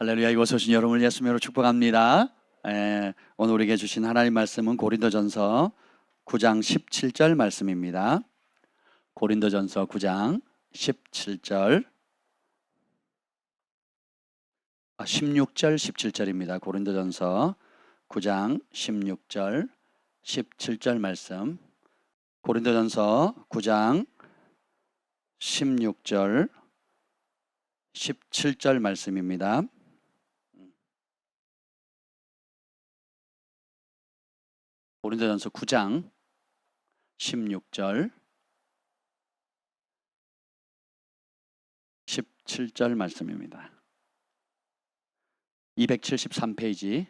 할렐루야. 이곳에 오신 여러분을 예수님으로 축복합니다. 오늘 우리에게 주신 하나님 말씀은 고린도전서 9장 17절 말씀입니다. 고린도전서 9장 17절 16절 17절입니다. 고린도전서 9장 16절 17절 말씀. 고린도전서 9장 16절 17절 말씀입니다. 고린도전서 9장 16절 17절 말씀입니다. 273페이지.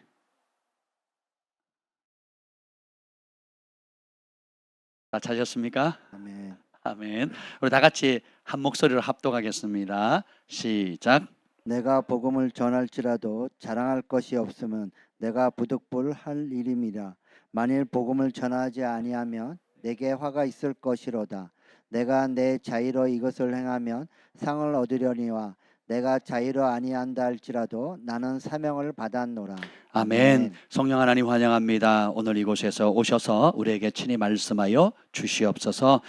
다 찾으셨습니까? 아멘. 아멘. 우리 다 같이 한 목소리로 합독하겠습니다. 시작. 내가 복음을 전할지라도 자랑할 것이 없으면 내가 부득불할 일임이라. 만일 복음을 전하지 아니하면 내게 화가 있을 것이로다. 내가 내 자의로 이것을 행하면 상을 얻으려니와 내가 자의로 아니한다 할지라도 나는 사명을 받았노라. 아멘. 성령 하나님 환영합니다. 오늘 이곳에서 오셔서 우리에게 친히 말씀하여 주시옵소서.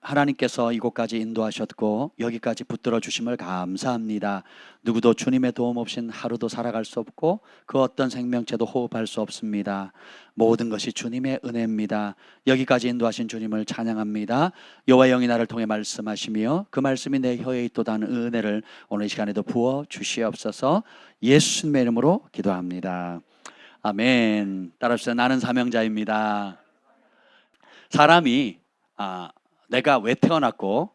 하나님께서 이곳까지 인도하셨고 여기까지 붙들어 주심을 감사합니다. 누구도 주님의 도움 없인 하루도 살아갈 수 없고 그 어떤 생명체도 호흡할 수 없습니다. 모든 것이 주님의 은혜입니다. 여기까지 인도하신 주님을 찬양합니다. 여호와 영이 나를 통해 말씀하시며 그 말씀이 내 혀에 있도다는 은혜를 오늘 이 시간에도 부어 주시옵소서. 예수님의 이름으로 기도합니다. 아멘. 따라합시다. 나는 사명자입니다. 사람이 내가 왜 태어났고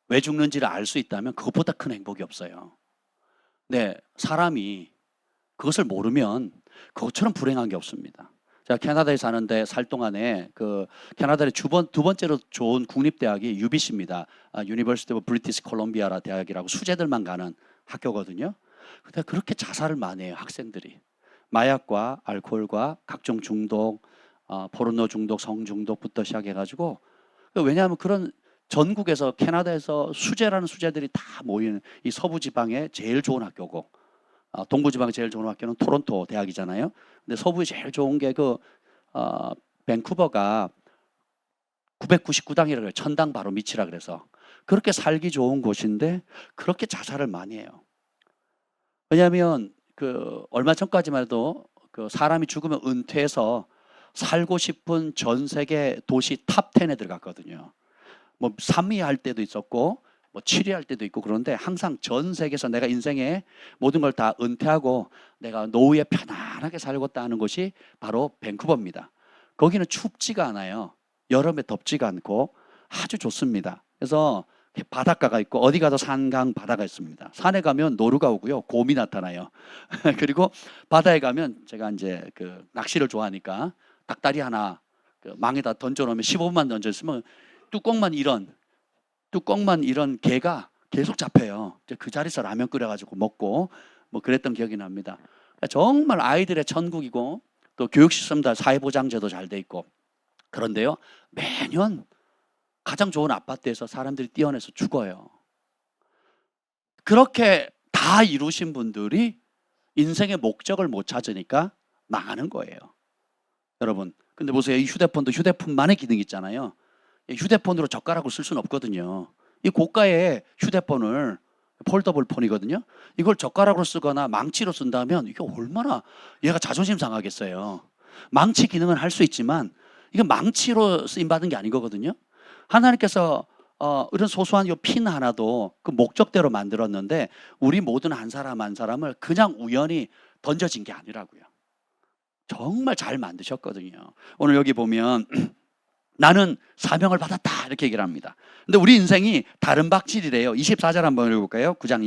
왜 죽는지를 알 수 있다면 그것보다 큰 행복이 없어요. 네, 사람이 그것을 모르면 그것처럼 불행한 게 없습니다. 제가 캐나다에 사는데 살 동안에 캐나다의 두 번째로 좋은 국립대학이 UBC입니다. University of British Columbia라 대학이라고 수재들만 가는 학교거든요. 근데 그렇게 자살을 많이 해요, 학생들이. 마약과 알코올과 각종 중독, 포르노 중독, 성 중독부터 시작해가지고, 왜냐하면 그런 전국에서 캐나다에서 수재라는 수재들이 다 모이는 이 서부 지방의 제일 좋은 학교고, 동부 지방의 제일 좋은 학교는 토론토 대학이잖아요. 근데 서부에 제일 좋은 게 밴쿠버가 999당이라 그래요. 1000당 바로 밑이라 그래서 그렇게 살기 좋은 곳인데 그렇게 자살을 많이 해요. 왜냐하면 얼마 전까지만 해도 사람이 죽으면 은퇴해서 살고 싶은 전 세계 도시 탑 10에 들어갔거든요. 뭐 3위 할 때도 있었고 뭐 7위 할 때도 있고, 그런데 항상 전 세계에서 내가 인생에 모든 걸 다 은퇴하고 내가 노후에 편안하게 살겠다 하는 곳이 바로 밴쿠버입니다. 거기는 춥지가 않아요. 여름에 덥지가 않고 아주 좋습니다. 그래서 바닷가가 있고 어디 가도 산강 바다가 있습니다. 산에 가면 노루가 오고요, 곰이 나타나요. 그리고 바다에 가면 제가 이제 낚시를 좋아하니까 닭다리 하나 망에다 던져놓으면 15분만 던져있으면 뚜껑만 이런 개가 계속 잡혀요. 그 자리에서 라면 끓여가지고 먹고 뭐 그랬던 기억이 납니다. 정말 아이들의 천국이고 또 교육 시스템도 사회보장제도 잘 돼 있고, 그런데요, 매년 가장 좋은 아파트에서 사람들이 뛰어내서 죽어요. 그렇게 다 이루신 분들이 인생의 목적을 못 찾으니까 망하는 거예요. 여러분, 근데 보세요. 이 휴대폰도 휴대폰만의 기능이 있잖아요. 휴대폰으로 젓가락을 쓸 수는 없거든요. 이 고가의 휴대폰을, 폴더블 폰이거든요. 이걸 젓가락으로 쓰거나 망치로 쓴다면 이게 얼마나 얘가 자존심 상하겠어요. 망치 기능은 할 수 있지만 이건 망치로 쓰임받은 게 아닌 거거든요. 하나님께서 이런 소소한 이 핀 하나도 그 목적대로 만들었는데 우리 모든 한 사람 한 사람을 그냥 우연히 던져진 게 아니라고요. 정말 잘 만드셨거든요. 오늘 여기 보면 나는 사명을 받았다 이렇게 얘기를 합니다. 근데 우리 인생이 다른 박질이래요. 24절 한번 읽어볼까요? 9장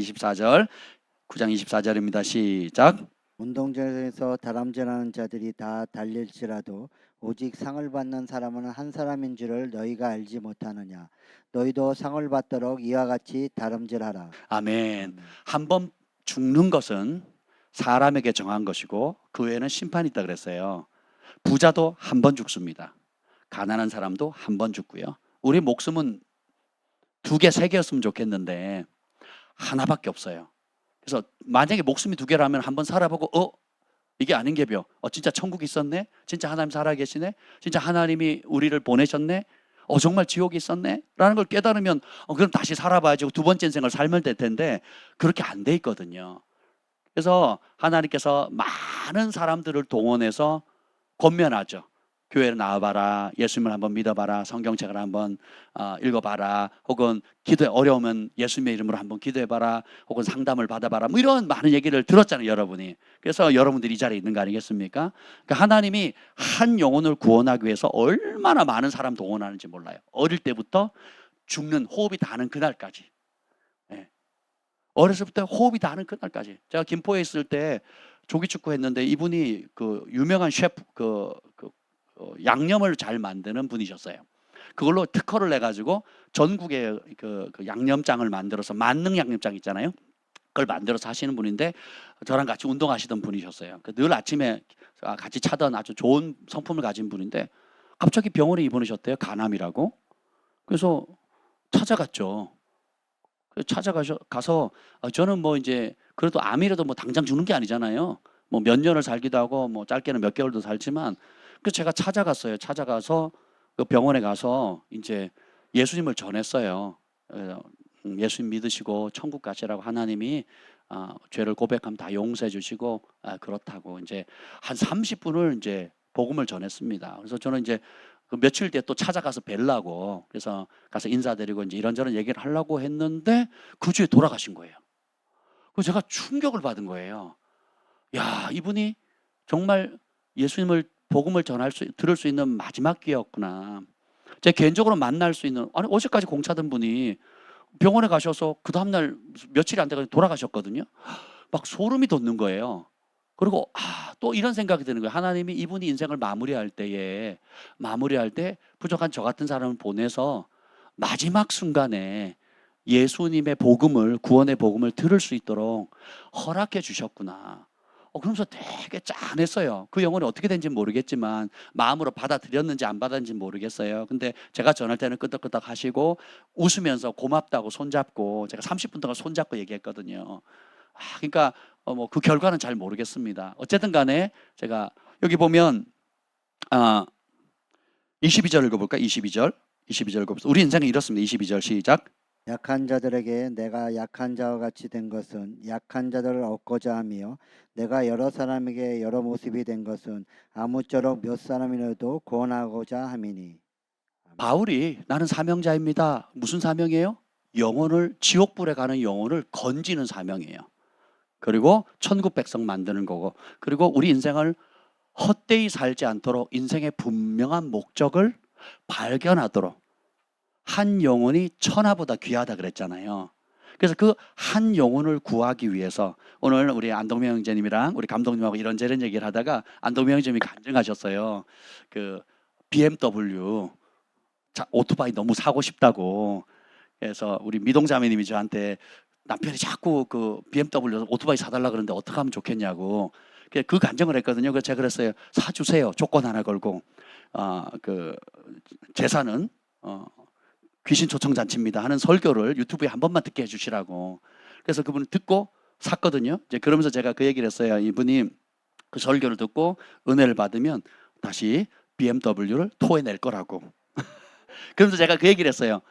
24절입니다. 시작. 운동장에서 다람쥐하는 자들이 다 달릴지라도 오직 상을 받는 사람은 한 사람인 줄을 너희가 알지 못하느냐. 너희도 상을 받도록 이와 같이 다름질하라. 아멘. 한번 죽는 것은 사람에게 정한 것이고 그 외에는 심판이 있다 그랬어요. 부자도 한 번 죽습니다. 가난한 사람도 한 번 죽고요. 우리 목숨은 2개, 3개였으면 좋겠는데 하나밖에 없어요. 그래서 만약에 목숨이 두 개라면 한번 살아보고 이게 아닌 게벼. 진짜 천국이 있었네. 진짜 하나님 살아계시네. 진짜 하나님이 우리를 보내셨네. 정말 지옥이 있었네. 라는 걸 깨달으면 그럼 다시 살아봐야지. 두 번째 인생을 살면 될 텐데 그렇게 안 돼 있거든요. 그래서 하나님께서 많은 사람들을 동원해서 권면하죠. 교회에 나와봐라. 예수님을 한번 믿어봐라. 성경책을 한번 읽어봐라. 혹은 기도에 어려우면 예수님의 이름으로 한번 기도해봐라. 혹은 상담을 받아봐라. 뭐 이런 많은 얘기를 들었잖아요, 여러분이. 그래서 여러분들이 이 자리에 있는 거 아니겠습니까? 그러니까 하나님이 한 영혼을 구원하기 위해서 얼마나 많은 사람 동원하는지 몰라요. 어릴 때부터 죽는 호흡이 닿는 그날까지. 예. 어렸을 때 호흡이 닿는 그날까지. 제가 김포에 있을 때 조기축구 했는데 이분이 그 유명한 셰프 양념을 잘 만드는 분이셨어요. 그걸로 특허를 내가지고 전국에 그 양념장을 만들어서 만능 양념장 있잖아요. 그걸 만들어서 하시는 분인데 저랑 같이 운동하시던 분이셨어요. 늘 아침에 같이 차던 아주 좋은 성품을 가진 분인데 갑자기 병원에 입원하셨대요. 간암이라고. 그래서 찾아갔죠. 가서 저는 뭐 이제 그래도 암이라도 뭐 당장 죽는 게 아니잖아요. 뭐 몇 년을 살기도 하고 뭐 짧게는 몇 개월도 살지만 그래서 제가 찾아갔어요. 찾아가서 그 병원에 가서 이제 예수님을 전했어요. 예수님 믿으시고 천국 가시라고 하나님이 죄를 고백하면 다 용서해 주시고 그렇다고 이제 한 30분을 이제 복음을 전했습니다. 그래서 저는 이제 그 며칠 뒤에 또 찾아가서 뵈려고 그래서 가서 인사드리고 이제 이런저런 얘기를 하려고 했는데 그 주에 돌아가신 거예요. 그래서 제가 충격을 받은 거예요. 야, 이분이 정말 예수님을 복음을 들을 수 있는 마지막 기회였구나. 제 개인적으로 만날 수 있는, 아니 어제까지 공차던 분이 병원에 가셔서 그 다음날 며칠이 안 돼가지고 돌아가셨거든요. 막 소름이 돋는 거예요. 그리고 또 이런 생각이 드는 거예요. 하나님이 이분이 인생을 마무리할 때 부족한 저 같은 사람을 보내서 마지막 순간에 예수님의 복음을, 구원의 복음을 들을 수 있도록 허락해 주셨구나. 그러면서 되게 짠했어요. 그 영혼이 어떻게 된지 모르겠지만 마음으로 받아들였는지 안 받았는지 모르겠어요. 근데 제가 전할 때는 끄덕끄덕 하시고 웃으면서 고맙다고 손잡고 제가 30분 동안 손잡고 얘기했거든요. 그러니까 뭐 그 결과는 잘 모르겠습니다. 어쨌든 간에 제가 여기 보면 22절 읽어볼까? 22절 읽어봅시다. 우리 인생은 이렇습니다. 22절 시작. 약한 자들에게 내가 약한 자와 같이 된 것은 약한 자들을 얻고자 하며 내가 여러 사람에게 여러 모습이 된 것은 아무쪼록 몇 사람이라도 구원하고자 함이니. 바울이 나는 사명자입니다. 무슨 사명이에요? 영혼을, 지옥불에 가는 영혼을 건지는 사명이에요. 그리고 천국 백성 만드는 거고, 그리고 우리 인생을 헛되이 살지 않도록 인생의 분명한 목적을 발견하도록, 한 영혼이 천하보다 귀하다 그랬잖아요. 그래서 그 한 영혼을 구하기 위해서 오늘 우리 안동명 형제님이랑 우리 감독님하고 이런저런 얘기를 하다가 안동명 형제님이 간증하셨어요. 그 BMW 오토바이 너무 사고 싶다고. 그래서 우리 미동자매님이 저한테 남편이 자꾸 그 BMW 오토바이 사달라 그러는데 어떻게 하면 좋겠냐고 그 간증을 했거든요. 그래서 제가 그랬어요. 사주세요. 조건 하나 걸고 그 재산은 귀신 초청 잔치입니다 하는 설교를 유튜브에 한 번만 듣게 해주시라고. 그래서 그분은 듣고 샀거든요. 이제 그러면서 제가 그 얘기를 했어요. 이분이 그 설교를 듣고 은혜를 받으면 다시 BMW를 토해낼 거라고. 그러면서 제가 그 얘기를 했어요.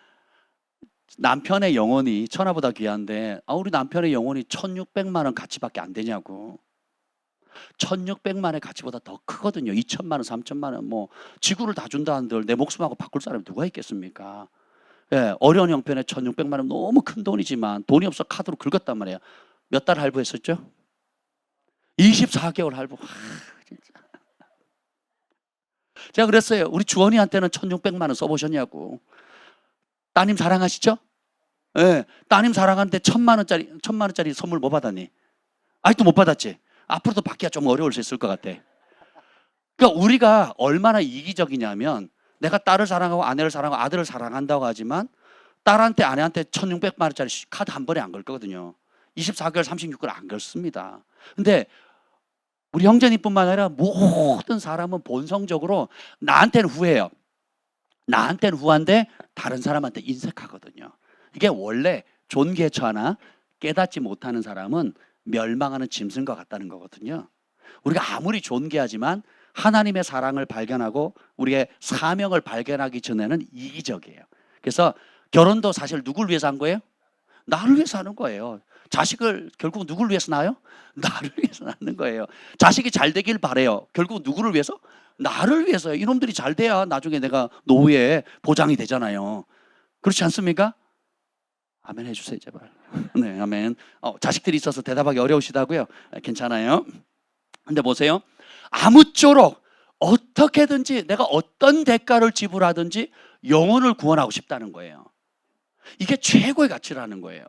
남편의 영혼이 천하보다 귀한데 우리 남편의 영혼이 1600만 원 가치밖에 안 되냐고. 1600만 원의 가치보다 더 크거든요. 2천만 원, 3천만 원, 뭐 지구를 다 준다 한들 내 목숨하고 바꿀 사람이 누가 있겠습니까? 예, 어려운 형편에 1600만 원 너무 큰 돈이지만 돈이 없어 카드로 긁었단 말이에요. 몇 달 할부했었죠? 24개월 할부. 진짜. 제가 그랬어요. 우리 주원이한테는 1600만 원 써보셨냐고. 따님 사랑하시죠? 예, 따님 사랑하는데 1000만 원짜리 선물 못 받았니? 아직도 못 받았지? 앞으로도 받기가 좀 어려울 수 있을 것 같아. 그러니까 우리가 얼마나 이기적이냐면 내가 딸을 사랑하고 아내를 사랑하고 아들을 사랑한다고 하지만 딸한테 아내한테 1600만 원짜리 카드 한 번에 안 걸 거거든요. 24개월 36개월 안 걸습니다. 근데 우리 형제님뿐만 아니라 모든 사람은 본성적으로 나한테는 후해요. 나한테는 후한데 다른 사람한테 인색하거든요. 이게 원래 존 게츠 하나 깨닫지 못하는 사람은 멸망하는 짐승과 같다는 거거든요. 우리가 아무리 존귀하지만 하나님의 사랑을 발견하고 우리의 사명을 발견하기 전에는 이기적이에요. 그래서 결혼도 사실 누굴 위해서 한 거예요? 나를 위해서 하는 거예요. 자식을 결국 누굴 위해서 낳아요? 나를 위해서 낳는 거예요. 자식이 잘 되길 바래요. 결국 누구를 위해서? 나를 위해서요. 이놈들이 잘 돼야 나중에 내가 노후에 보장이 되잖아요. 그렇지 않습니까? 아멘 해주세요 제발. 네, 아멘. 자식들이 있어서 대답하기 어려우시다고요? 괜찮아요. 근데 보세요. 아무쪼록 어떻게든지 내가 어떤 대가를 지불하든지 영혼을 구원하고 싶다는 거예요. 이게 최고의 가치라는 거예요.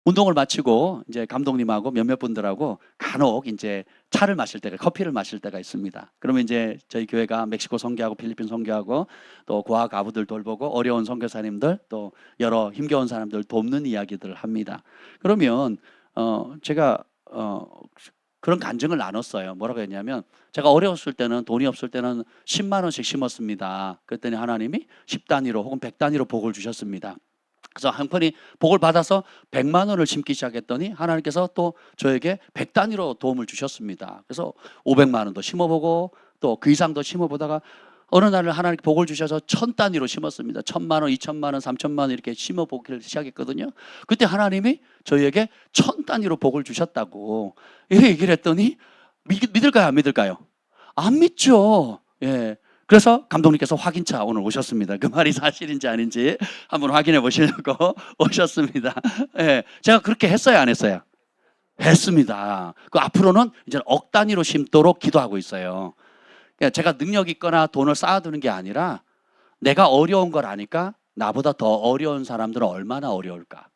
운동을 마치고 이제 감독님하고 몇몇 분들하고 간혹 이제 차를 마실 때가, 커피를 마실 때가 있습니다. 그러면 이제 저희 교회가 멕시코 선교하고 필리핀 선교하고 또 고아 가부들 돌보고 어려운 선교사님들 또 여러 힘겨운 사람들 돕는 이야기들을 합니다. 그러면 제가 그런 간증을 나눴어요. 뭐라고 했냐면 제가 어려웠을 때는 돈이 없을 때는 10만 원씩 심었습니다. 그랬더니 하나님이 10단위로 혹은 100단위로 복을 주셨습니다. 그래서 한편이 복을 받아서 100만 원을 심기 시작했더니 하나님께서 또 저에게 100단위로 도움을 주셨습니다. 그래서 500만 원도 심어보고 또 그 이상도 심어보다가 어느 날은 하나님께 복을 주셔서 1000단위로 심었습니다. 1000만 원, 2000만 원, 3000만 원 이렇게 심어보기를 시작했거든요. 그때 하나님이 저희에게 1000단위로 복을 주셨다고 이렇게 얘기를 했더니 믿을까요? 안 믿을까요? 안 믿죠. 예. 그래서 감독님께서 확인차 오늘 오셨습니다. 그 말이 사실인지 아닌지 한번 확인해 보시려고 오셨습니다. 예. 제가 그렇게 했어요, 안 했어요? 했습니다. 그 앞으로는 이제 억 단위로 심도록 기도하고 있어요. 그러니까 제가 능력 있거나 돈을 쌓아두는 게 아니라 내가 어려운 걸 아니까 나보다 더 어려운 사람들은 얼마나 어려울까.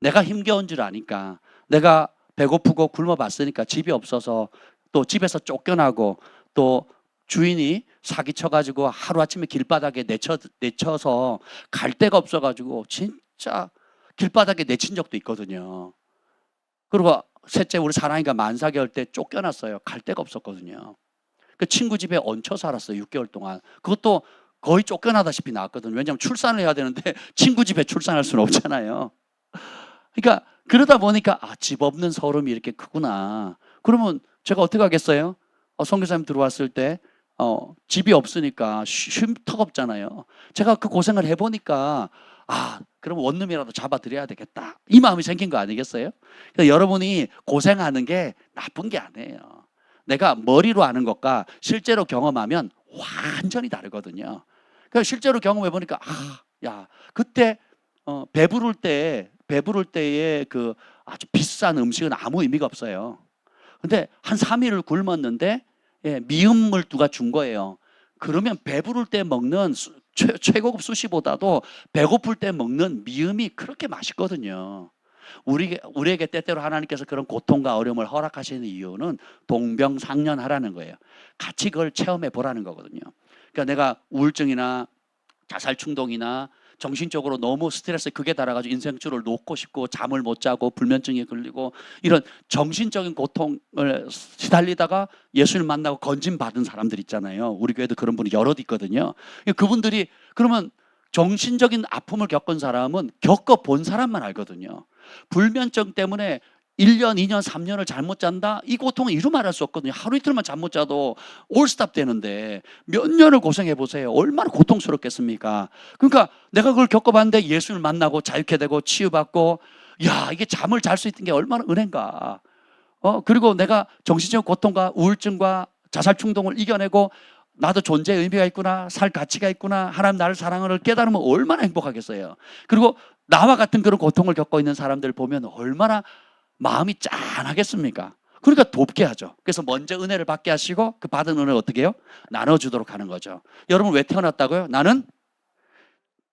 내가 힘겨운 줄 아니까 내가 배고프고 굶어봤으니까 집이 없어서 또 집에서 쫓겨나고 또 주인이 사기쳐가지고 하루아침에 길바닥에 내쳐서 갈 데가 없어가지고 진짜 길바닥에 내친 적도 있거든요. 그리고 셋째 우리 사랑이가 만 4개월 때 쫓겨났어요. 갈 데가 없었거든요. 그 친구 집에 얹혀 살았어요. 6개월 동안. 그것도 거의 쫓겨나다시피 나왔거든요. 왜냐하면 출산을 해야 되는데 친구 집에 출산할 수는 없잖아요. 그러니까 그러다 보니까 집 없는 서름이 이렇게 크구나. 그러면 제가 어떻게 하겠어요? 선교사님 들어왔을 때 집이 없으니까 쉼터가 없잖아요. 제가 그 고생을 해보니까 그럼 원룸이라도 잡아드려야 되겠다. 이 마음이 생긴 거 아니겠어요? 그러니까 여러분이 고생하는 게 나쁜 게 아니에요. 내가 머리로 아는 것과 실제로 경험하면 완전히 다르거든요. 그러니까 실제로 경험해 보니까 그때 배부를 때의 그 아주 비싼 음식은 아무 의미가 없어요. 근데 한 3일을 굶었는데 미음을 누가 준 거예요. 그러면 배부를 때 먹는 최고급 수시보다도 배고플 때 먹는 미음이 그렇게 맛있거든요. 우리에게 때때로 하나님께서 그런 고통과 어려움을 허락하시는 이유는 동병상련하라는 거예요. 같이 그걸 체험해 보라는 거거든요. 그러니까 내가 우울증이나 자살 충동이나 정신적으로 너무 스트레스에 극에 달아가지고 인생줄을 놓고 싶고 잠을 못 자고 불면증에 걸리고 이런 정신적인 고통을 시달리다가 예수를 만나고 건진 받은 사람들 있잖아요. 우리 교회도 그런 분이 여럿 있거든요. 그분들이 그러면 정신적인 아픔을 겪은 사람은 겪어본 사람만 알거든요. 불면증 때문에 1년, 2년, 3년을 잘못 잔다? 이 고통은 이루 말할 수 없거든요. 하루 이틀만 잠 못 자도 올스탑 되는데 몇 년을 고생해 보세요. 얼마나 고통스럽겠습니까? 그러니까 내가 그걸 겪어봤는데 예수를 만나고 자유케 되고 치유받고 이게 잠을 잘 수 있는 게 얼마나 은혜인가. 그리고 내가 정신적 고통과 우울증과 자살 충동을 이겨내고 나도 존재의 의미가 있구나, 살 가치가 있구나, 하나님 나를 사랑하는 깨달으면 얼마나 행복하겠어요. 그리고 나와 같은 그런 고통을 겪고 있는 사람들 보면 얼마나 마음이 짠하겠습니까? 그러니까 돕게 하죠. 그래서 먼저 은혜를 받게 하시고 그 받은 은혜를 어떻게 해요? 나눠주도록 하는 거죠. 여러분 왜 태어났다고요? 나는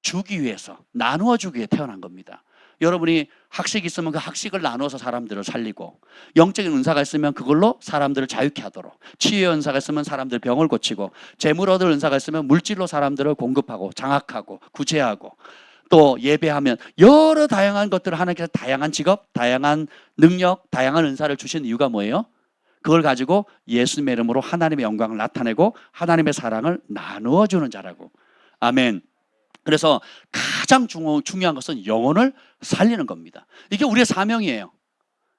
주기 위해서, 나누어 주기 위해 태어난 겁니다. 여러분이 학식이 있으면 그 학식을 나눠서 사람들을 살리고, 영적인 은사가 있으면 그걸로 사람들을 자유케 하도록, 치유의 은사가 있으면 사람들 병을 고치고, 재물 얻을 은사가 있으면 물질로 사람들을 공급하고 장악하고 구제하고, 또 예배하면 여러 다양한 것들을 하나님께서 다양한 직업, 다양한 능력, 다양한 은사를 주신 이유가 뭐예요? 그걸 가지고 예수님의 이름으로 하나님의 영광을 나타내고 하나님의 사랑을 나누어 주는 자라고. 아멘. 그래서 가장 중요한 것은 영혼을 살리는 겁니다. 이게 우리의 사명이에요.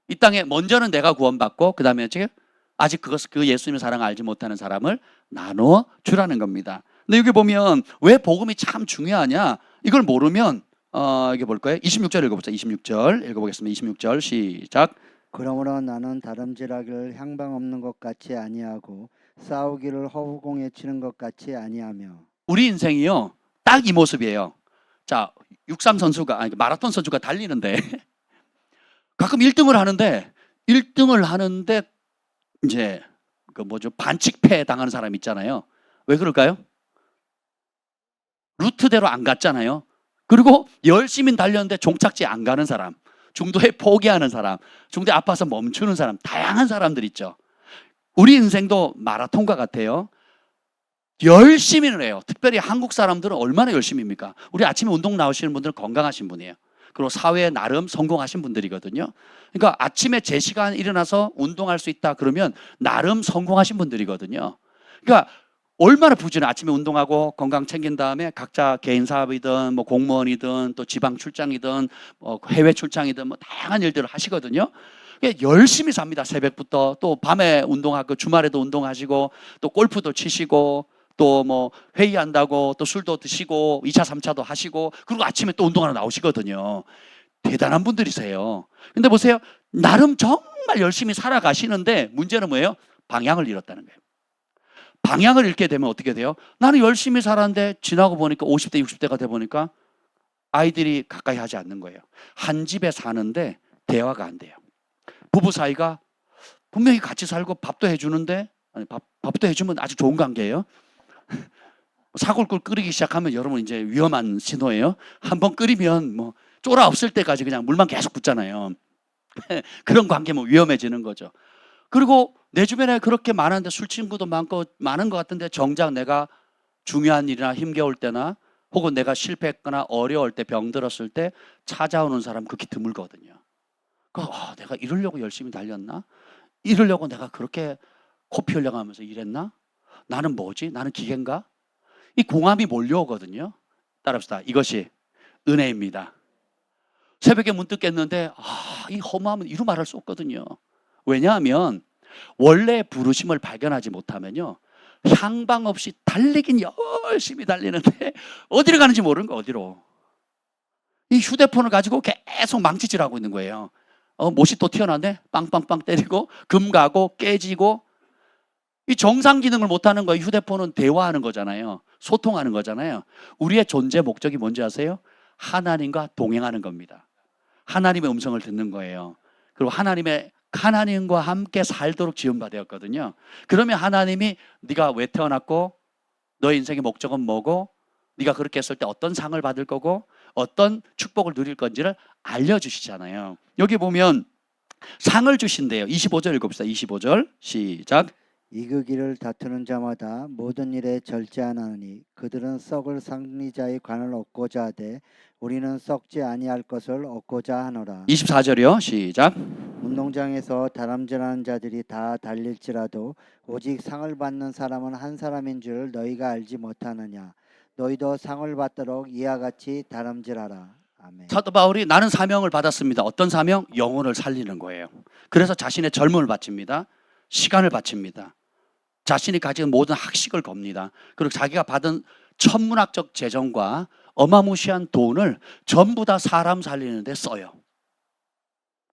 이 땅에 먼저는 내가 구원받고 그 다음에 아직 그 예수님의 사랑을 알지 못하는 사람을 나누어 주라는 겁니다. 근데 여기 보면 왜 복음이 참 중요하냐? 이걸 모르면 이게 볼 거예요. 26절 읽어보자. 26절 읽어보겠습니다. 26절 시작. 그러므로 나는 다름질하기를 향방 없는 것 같이 아니하고 싸우기를 허우공에 치는 것 같이 아니하며. 우리 인생이요 딱 이 모습이에요. 자, 육삼 선수가 마라톤 선수가 달리는데 가끔 1등을 하는데 이제 그 반칙패 당하는 사람 있잖아요. 왜 그럴까요? 루트대로 안 갔잖아요. 그리고 열심히 달렸는데 종착지 안 가는 사람, 중도에 포기하는 사람, 중도에 아파서 멈추는 사람, 다양한 사람들 있죠. 우리 인생도 마라톤과 같아요. 열심히는 해요. 특별히 한국 사람들은 얼마나 열심히입니까? 우리 아침에 운동 나오시는 분들은 건강하신 분이에요. 그리고 사회에 나름 성공하신 분들이거든요. 그러니까 아침에 제 시간 일어나서 운동할 수 있다 그러면 나름 성공하신 분들이거든요. 그러니까 얼마나 부지런해. 아침에 운동하고 건강 챙긴 다음에 각자 개인 사업이든 뭐 공무원이든 또 지방 출장이든 해외 출장이든 뭐 다양한 일들을 하시거든요. 열심히 삽니다. 새벽부터 또 밤에 운동하고 주말에도 운동하시고 또 골프도 치시고 또 뭐 회의한다고 또 술도 드시고 2차 3차도 하시고 그리고 아침에 또 운동하러 나오시거든요. 대단한 분들이세요. 근데 보세요. 나름 정말 열심히 살아가시는데 문제는 뭐예요? 방향을 잃었다는 거예요. 방향을 잃게 되면 어떻게 돼요? 나는 열심히 살았는데 지나고 보니까 50대 60대가 돼 보니까 아이들이 가까이 하지 않는 거예요. 한 집에 사는데 대화가 안 돼요. 부부 사이가 분명히 같이 살고 밥도 해주는데 밥도 해주면 아주 좋은 관계예요. 사골꿀 끓이기 시작하면 여러분 이제 위험한 신호예요. 한번 끓이면 뭐 쫄아 없을 때까지 그냥 물만 계속 붓잖아요. 그런 관계면 위험해지는 거죠. 그리고 내 주변에 그렇게 많은데 술 친구도 많은 것 같은데 정작 내가 중요한 일이나 힘겨울 때나 혹은 내가 실패했거나 어려울 때 병들었을 때 찾아오는 사람 극히 드물거든요. 내가 이러려고 열심히 달렸나? 이러려고 내가 그렇게 코피 흘려가면서 일했나? 나는 뭐지? 나는 기계인가? 이 공함이 몰려오거든요. 따라합시다. 이것이 은혜입니다. 새벽에 문득 깼는데 이 허무함은 이루 말할 수 없거든요. 왜냐하면 원래 부르심을 발견하지 못하면요 향방 없이 달리긴 열심히 달리는데 어디로 가는지 모르는 거예요. 어디로. 이 휴대폰을 가지고 계속 망치질하고 있는 거예요. 못이 또 튀어나왔네. 빵빵빵 때리고 금 가고 깨지고. 이 정상 기능을 못하는 거예요. 휴대폰은 대화하는 거잖아요. 소통하는 거잖아요. 우리의 존재 목적이 뭔지 아세요? 하나님과 동행하는 겁니다. 하나님의 음성을 듣는 거예요. 그리고 하나님과 함께 살도록 지음받았거든요. 그러면 하나님이 네가 왜 태어났고 너의 인생의 목적은 뭐고 네가 그렇게 했을 때 어떤 상을 받을 거고 어떤 축복을 누릴 건지를 알려주시잖아요. 여기 보면 상을 주신대요. 25절 읽읍시다. 25절 시작. 이그기를 다투는 자마다 모든 일에 절제하나니 그들은 썩을 상리자의 관을 얻고자 하되 우리는 썩지 아니할 것을 얻고자 하노라. 24절이요. 시작. 운동장에서 다람질하는 자들이 다 달릴지라도 오직 상을 받는 사람은 한 사람인 줄 너희가 알지 못하느냐. 너희도 상을 받도록 이와 같이 다람질하라. 아멘. 사도 바울이 나는 사명을 받았습니다. 어떤 사명? 영혼을 살리는 거예요. 그래서 자신의 젊음을 바칩니다. 시간을 바칩니다. 자신이 가진 모든 학식을 겁니다. 그리고 자기가 받은 천문학적 재정과 어마무시한 돈을 전부 다 사람 살리는 데 써요.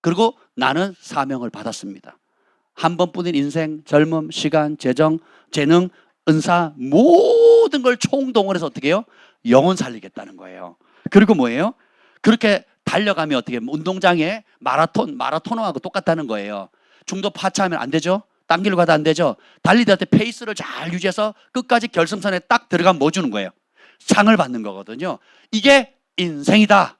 그리고 나는 사명을 받았습니다. 한 번뿐인 인생, 젊음, 시간, 재정, 재능, 은사 모든 걸 총동원해서 어떻게 해요? 영혼 살리겠다는 거예요. 그리고 뭐예요? 그렇게 달려가면 어떻게 해요? 운동장에 마라토너하고 똑같다는 거예요. 중도 파차하면 안 되죠? 딴 길로 가도 안 되죠? 달리다 때 페이스를 잘 유지해서 끝까지 결승선에 딱 들어가면 뭐 주는 거예요? 상을 받는 거거든요. 이게 인생이다.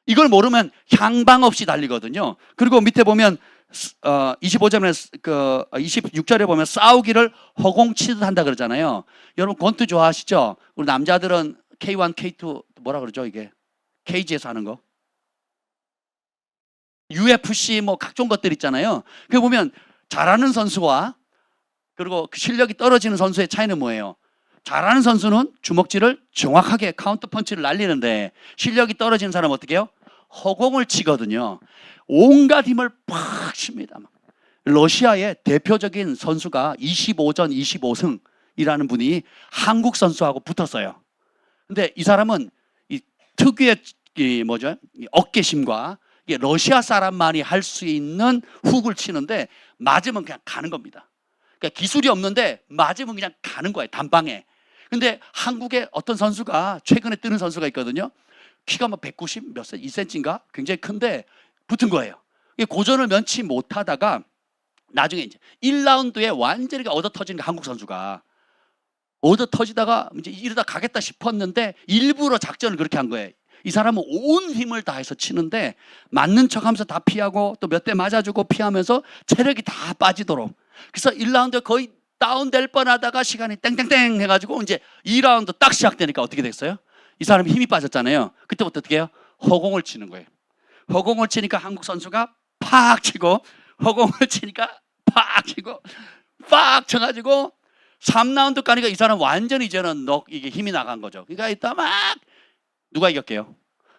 이걸 모르면 향방 없이 달리거든요. 그리고 밑에 보면 25절에 26절에 보면 싸우기를 허공치듯 한다 그러잖아요. 여러분 권투 좋아하시죠? 우리 남자들은 K1, K2 뭐라 그러죠 이게? 케이지에서 하는 거. UFC 뭐 각종 것들 있잖아요. 그 보면 잘하는 선수와 그리고 실력이 떨어지는 선수의 차이는 뭐예요? 잘하는 선수는 주먹질을 정확하게 카운터 펀치를 날리는데 실력이 떨어지는 사람은 어떻게 해요? 허공을 치거든요. 온갖 힘을 팍 칩니다. 러시아의 대표적인 선수가 25전 25승이라는 분이 한국 선수하고 붙었어요. 근데 이 사람은 이 특유의 이 어깨심과 이게 러시아 사람만이 할 수 있는 훅을 치는데 맞으면 그냥 가는 겁니다. 그러니까 기술이 없는데 맞으면 그냥 가는 거예요. 단방에. 근데 한국에 어떤 선수가 최근에 뜨는 선수가 있거든요. 키가 뭐 190 몇 세, 2cm인가? 굉장히 큰데 붙은 거예요. 고전을 면치 못하다가 나중에 이제 1라운드에 완전히 얻어 터지는 한국 선수가 얻어 터지다가 이제 이러다 가겠다 싶었는데 일부러 작전을 그렇게 한 거예요. 이 사람은 온 힘을 다해서 치는데 맞는 척하면서 다 피하고 또 몇 대 맞아주고 피하면서 체력이 다 빠지도록. 그래서 1라운드 거의 다운될 뻔하다가 시간이 땡땡땡 해가지고 이제 2라운드 딱 시작되니까 어떻게 됐어요? 이 사람이 힘이 빠졌잖아요. 그때부터 어떻게 해요? 허공을 치는 거예요. 허공을 치니까 한국 선수가 팍 치고 허공을 치니까 팍 치고 팍 쳐가지고 3라운드 가니까 이 사람 완전히 이제는 이게 힘이 나간 거죠. 그러니까 이따 막 누가 이겼게요?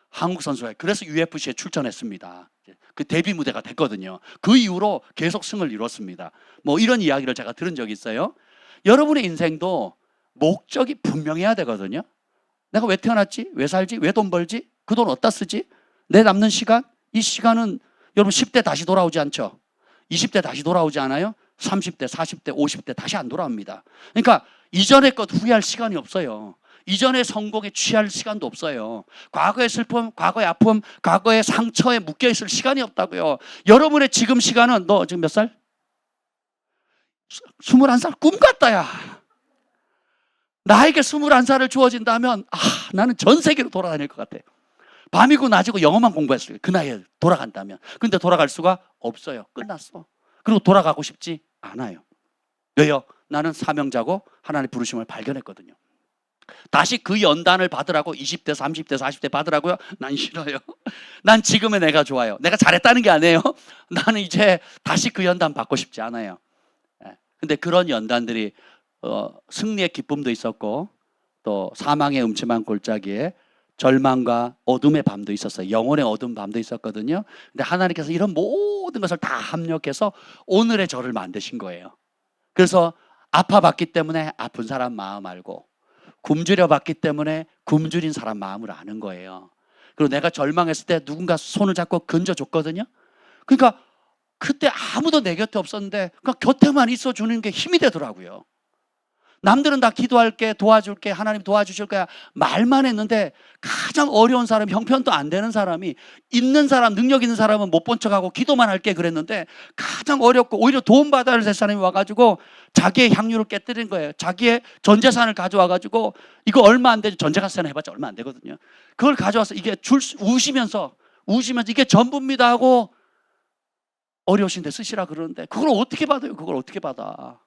한국 선수가. 그래서 UFC에 출전했습니다. 그 데뷔 무대가 됐거든요. 그 이후로 계속 승을 이뤘습니다. 뭐 이런 이야기를 제가 들은 적이 있어요. 여러분의 인생도 목적이 분명해야 되거든요. 내가 왜 태어났지? 왜 살지? 왜 돈 벌지? 그 돈 어디다 쓰지? 내 남는 시간? 이 시간은 여러분 10대 다시 돌아오지 않죠? 20대 다시 돌아오지 않아요? 30대, 40대, 50대 다시 안 돌아옵니다. 그러니까 이전의 것 후회할 시간이 없어요. 이전의 성공에 취할 시간도 없어요. 과거의 슬픔, 과거의 아픔, 과거의 상처에 묶여있을 시간이 없다고요. 여러분의 지금 시간은 너 지금 몇 살? 21살 꿈 같다 야. 나에게 21살을 주어진다면 나는 전 세계로 돌아다닐 것 같아. 밤이고 낮이고 영어만 공부했어요. 그 나이에 돌아간다면. 근데 돌아갈 수가 없어요. 끝났어. 그리고 돌아가고 싶지 않아요. 왜요? 나는 사명자고 하나님의 부르심을 발견했거든요. 다시 그 연단을 받으라고 20대, 30대, 40대 받으라고요? 난 싫어요. 난 지금의 내가 좋아요. 내가 잘했다는 게 아니에요. 나는 이제 다시 그 연단 받고 싶지 않아요. 근데 그런 연단들이 승리의 기쁨도 있었고 또 사망의 음침한 골짜기에 절망과 어둠의 밤도 있었어요. 영혼의 어두운 밤도 있었거든요. 근데 하나님께서 이런 모든 것을 다 합력해서 오늘의 저를 만드신 거예요. 그래서 아파봤기 때문에 아픈 사람 마음 알고 굶주려 봤기 때문에 굶주린 사람 마음을 아는 거예요. 그리고 내가 절망했을 때 누군가 손을 잡고 건져줬거든요. 그러니까 그때 아무도 내 곁에 없었는데 그러니까 곁에만 있어주는 게 힘이 되더라고요. 남들은 다 기도할게, 도와줄게, 하나님 도와주실 거야 말만 했는데 가장 어려운 사람, 형편도 안 되는 사람이 있는 사람, 능력 있는 사람은 못 본 척하고 기도만 할게 그랬는데 가장 어렵고 오히려 도움받아야 될 사람이 와가지고 자기의 향유를 깨뜨린 거예요. 자기의 전 재산을 가져와가지고 이거 얼마 안 되죠. 전재산을 해봤자 얼마 안 되거든요. 그걸 가져와서 이게 우시면서 이게 전부입니다 하고 어려우신데 쓰시라 그러는데 그걸 어떻게 받아요? 그걸 어떻게 받아?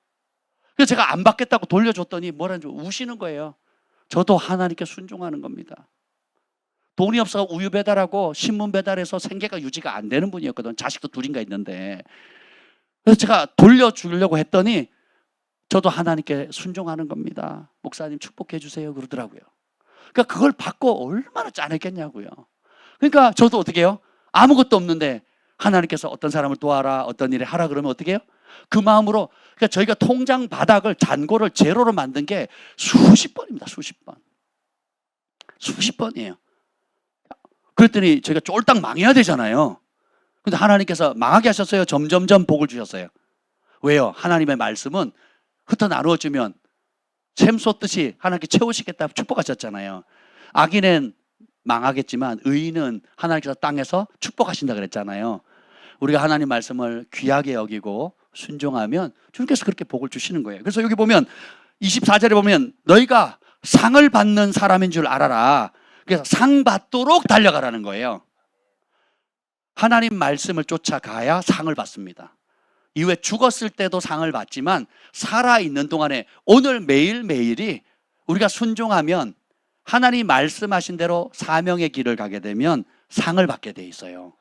그래서 제가 안 받겠다고 돌려줬더니 뭐라는지 우시는 거예요. 저도 하나님께 순종하는 겁니다. 돈이 없어서 우유 배달하고 신문 배달해서 생계가 유지가 안 되는 분이었거든. 자식도 둘인가 있는데. 그래서 제가 돌려주려고 했더니 저도 하나님께 순종하는 겁니다. 목사님 축복해 주세요 그러더라고요. 그러니까 그걸 받고 얼마나 짠했겠냐고요. 그러니까 저도 어떻게 해요? 아무것도 없는데 하나님께서 어떤 사람을 도와라, 어떤 일을 하라 그러면 어떻게 해요? 그 마음으로. 그러니까 저희가 통장 바닥을 잔고를 제로로 만든 게 수십 번입니다. 수십 번이에요. 그랬더니 저희가 쫄딱 망해야 되잖아요. 근데 하나님께서 망하게 하셨어요? 점점점 복을 주셨어요? 왜요? 하나님의 말씀은 흩어 나누어주면 샘 쏟듯이 하나님께 채우시겠다 축복하셨잖아요. 악인은 망하겠지만 의인은 하나님께서 땅에서 축복하신다 그랬잖아요. 우리가 하나님 말씀을 귀하게 여기고 순종하면 주님께서 그렇게 복을 주시는 거예요. 그래서 여기 보면 24절에 보면 너희가 상을 받는 사람인 줄 알아라. 그래서 상 받도록 달려가라는 거예요. 하나님 말씀을 쫓아가야 상을 받습니다. 이후에 죽었을 때도 상을 받지만 살아있는 동안에 오늘 매일매일이 우리가 순종하면 하나님 말씀하신 대로 사명의 길을 가게 되면 상을 받게 돼 있어요.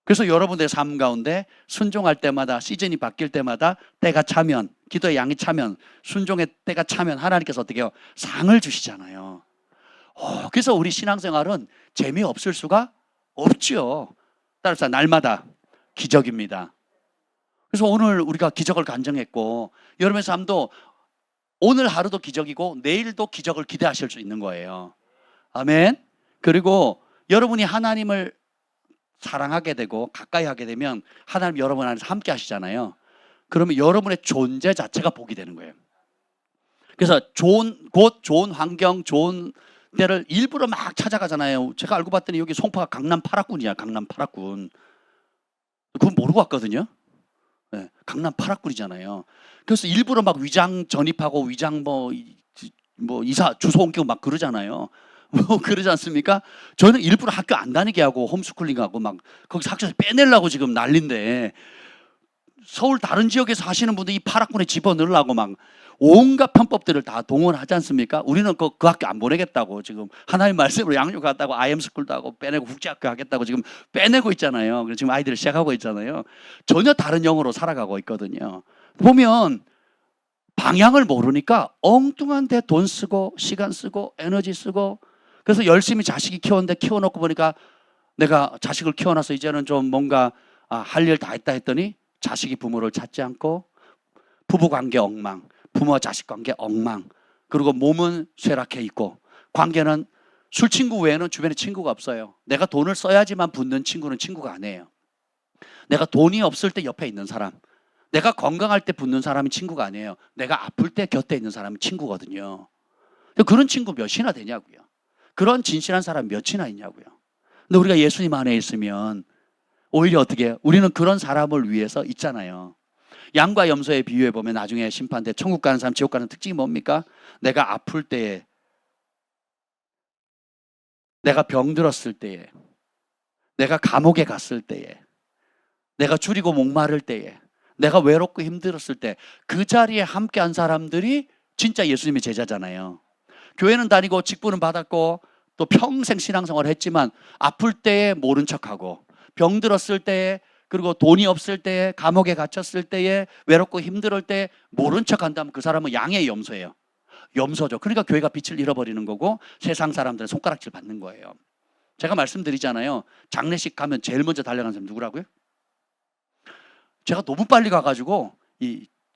그래서 여러분의 삶 가운데 순종할 때마다, 시즌이 바뀔 때마다, 때가 차면, 기도의 양이 차면, 순종의 때가 차면 하나님께서 어떻게 해요? 상을 주시잖아요. 그래서 우리 신앙생활은 재미없을 수가 없죠. 따라서 날마다 기적입니다. 그래서 오늘 우리가 기적을 간증했고, 여러분의 삶도 오늘 하루도 기적이고 내일도 기적을 기대하실 수 있는 거예요. 아멘. 그리고 여러분이 하나님을 사랑하게 되고 가까이 하게 되면 하나님 여러분 안에서 함께 하시잖아요. 그러면 여러분의 존재 자체가 복이 되는 거예요. 그래서 좋은 곳, 좋은 환경, 좋은 데를 일부러 막 찾아가잖아요. 제가 알고 봤더니 여기 송파가 강남 8학군이야. 강남 8학군. 그건 모르고 왔거든요. 네, 강남 8학군이잖아요. 그래서 일부러 막 위장 전입하고 위장 뭐 이사 주소 옮기고 막 그러잖아요. 뭐 그러지 않습니까? 저는 일부러 학교 안 다니게 하고 홈스쿨링하고 막 거기서 학교에서 빼내려고 지금 난리인데, 서울 다른 지역에서 하시는 분들이 이 8학군에 집어넣으려고 막 온갖 편법들을 다 동원하지 않습니까? 우리는 그 학교 안 보내겠다고 지금 하나님 말씀으로 양육하다고 IM스쿨도 하고 빼내고 국제학교 하겠다고 지금 빼내고 있잖아요. 그래서 지금 아이들을 시작하고 있잖아요. 전혀 다른 영으로 살아가고 있거든요. 보면 방향을 모르니까 엉뚱한 데 돈 쓰고 시간 쓰고 에너지 쓰고, 그래서 열심히 자식이 키웠는데 키워놓고 보니까 내가 자식을 키워놔서 이제는 좀 뭔가 할 일 다 했다 했더니 자식이 부모를 찾지 않고 부부관계 엉망, 부모와 자식 관계 엉망, 그리고 몸은 쇠락해 있고 관계는 술 친구 외에는 주변에 친구가 없어요. 내가 돈을 써야지만 붙는 친구는 친구가 아니에요. 내가 돈이 없을 때 옆에 있는 사람, 내가 건강할 때 붙는 사람이 친구가 아니에요. 내가 아플 때 곁에 있는 사람이 친구거든요. 그런 친구 몇이나 되냐고요. 그런 진실한 사람 몇이나 있냐고요. 근데 우리가 예수님 안에 있으면 오히려 어떻게 해요? 우리는 그런 사람을 위해서 있잖아요. 양과 염소에 비유해 보면 나중에 심판대 천국 가는 사람, 지옥 가는 특징이 뭡니까? 내가 아플 때에, 내가 병들었을 때에, 내가 감옥에 갔을 때에, 내가 줄이고 목마를 때에, 내가 외롭고 힘들었을 때 그 자리에 함께한 사람들이 진짜 예수님의 제자잖아요. 교회는 다니고 직분은 받았고 또 평생 신앙생활을 했지만 아플 때에 모른 척하고, 병들었을 때에, 그리고 돈이 없을 때에, 감옥에 갇혔을 때에, 외롭고 힘들 때 모른 척한다면 그 사람은 양의 염소예요. 염소죠. 그러니까 교회가 빛을 잃어버리는 거고 세상 사람들의 손가락질 받는 거예요. 제가 말씀드리잖아요. 장례식 가면 제일 먼저 달려가는 사람 누구라고요? 제가 너무 빨리 가가지고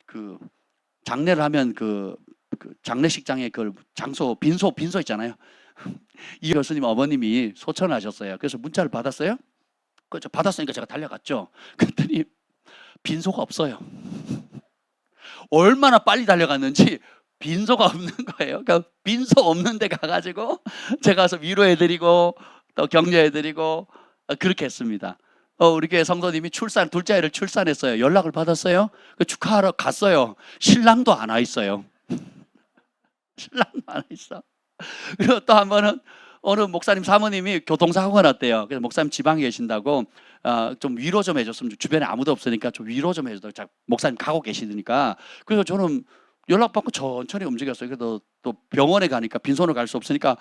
그 장례를 하면 그 장례식장에 그 장소 빈소 있잖아요. 이 교수님 어머님이 소천을 하셨어요. 그래서 문자를 받았어요. 그렇죠. 받았으니까 제가 달려갔죠. 그랬더니 빈소가 없어요. 얼마나 빨리 달려갔는지 빈소가 없는 거예요. 그러니까 빈소 없는 데 가가지고 제가 가서 위로해드리고 또 격려해드리고 그렇게 했습니다. 우리 교회 성도님이 둘째 아이를 출산했어요. 연락을 받았어요. 축하하러 갔어요. 신랑도 안 와 있어요. 신랑도 안 와 있어. 그리고 또 한 번은 어느 목사님 사모님이 교통사고가 났대요. 그래서 목사님 지방에 계신다고 좀 위로 좀 해줬으면, 주변에 아무도 없으니까 좀 위로 좀 해줬다고. 목사님 가고 계시니까. 그래서 저는 연락받고 천천히 움직였어요. 그래도 또 병원에 가니까 빈손으로 갈 수 없으니까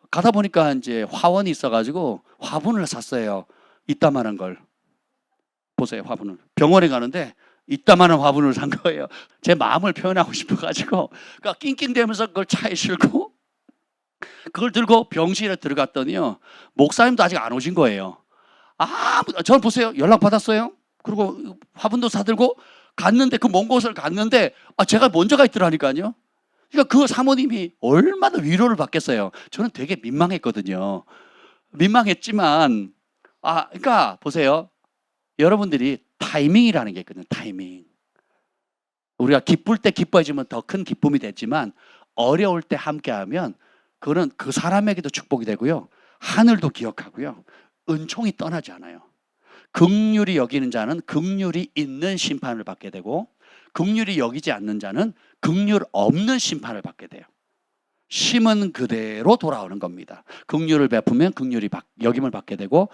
가다 보니까 이제 화원이 있어가지고 화분을 샀어요. 이따만한 걸. 보세요, 화분을. 병원에 가는데 이따만한 화분을 산 거예요. 제 마음을 표현하고 싶어가지고 그러니까 낑낑대면서 그걸 차에 싣고 그걸 들고 병실에 들어갔더니요, 목사님도 아직 안 오신 거예요. 저를 보세요. 연락 받았어요. 그리고 화분도 사들고 갔는데, 그 먼 곳을 갔는데 제가 먼저 가 있더라니까요. 그러니까 그 사모님이 얼마나 위로를 받겠어요. 저는 되게 민망했거든요. 민망했지만 그러니까 보세요. 여러분들이 타이밍이라는 게 있거든요. 타이밍. 우리가 기쁠 때 기뻐해주면 더 큰 기쁨이 됐지만 어려울 때 함께하면 그거는 그 사람에게도 축복이 되고요. 하늘도 기억하고요. 은총이 떠나지 않아요. 긍휼히 여기는 자는 긍휼이 있는 심판을 받게 되고, 긍휼히 여기지 않는 자는 긍휼 없는 심판을 받게 돼요. 심은 그대로 돌아오는 겁니다. 긍휼을 베푸면 긍휼히 여김을 받게 되고,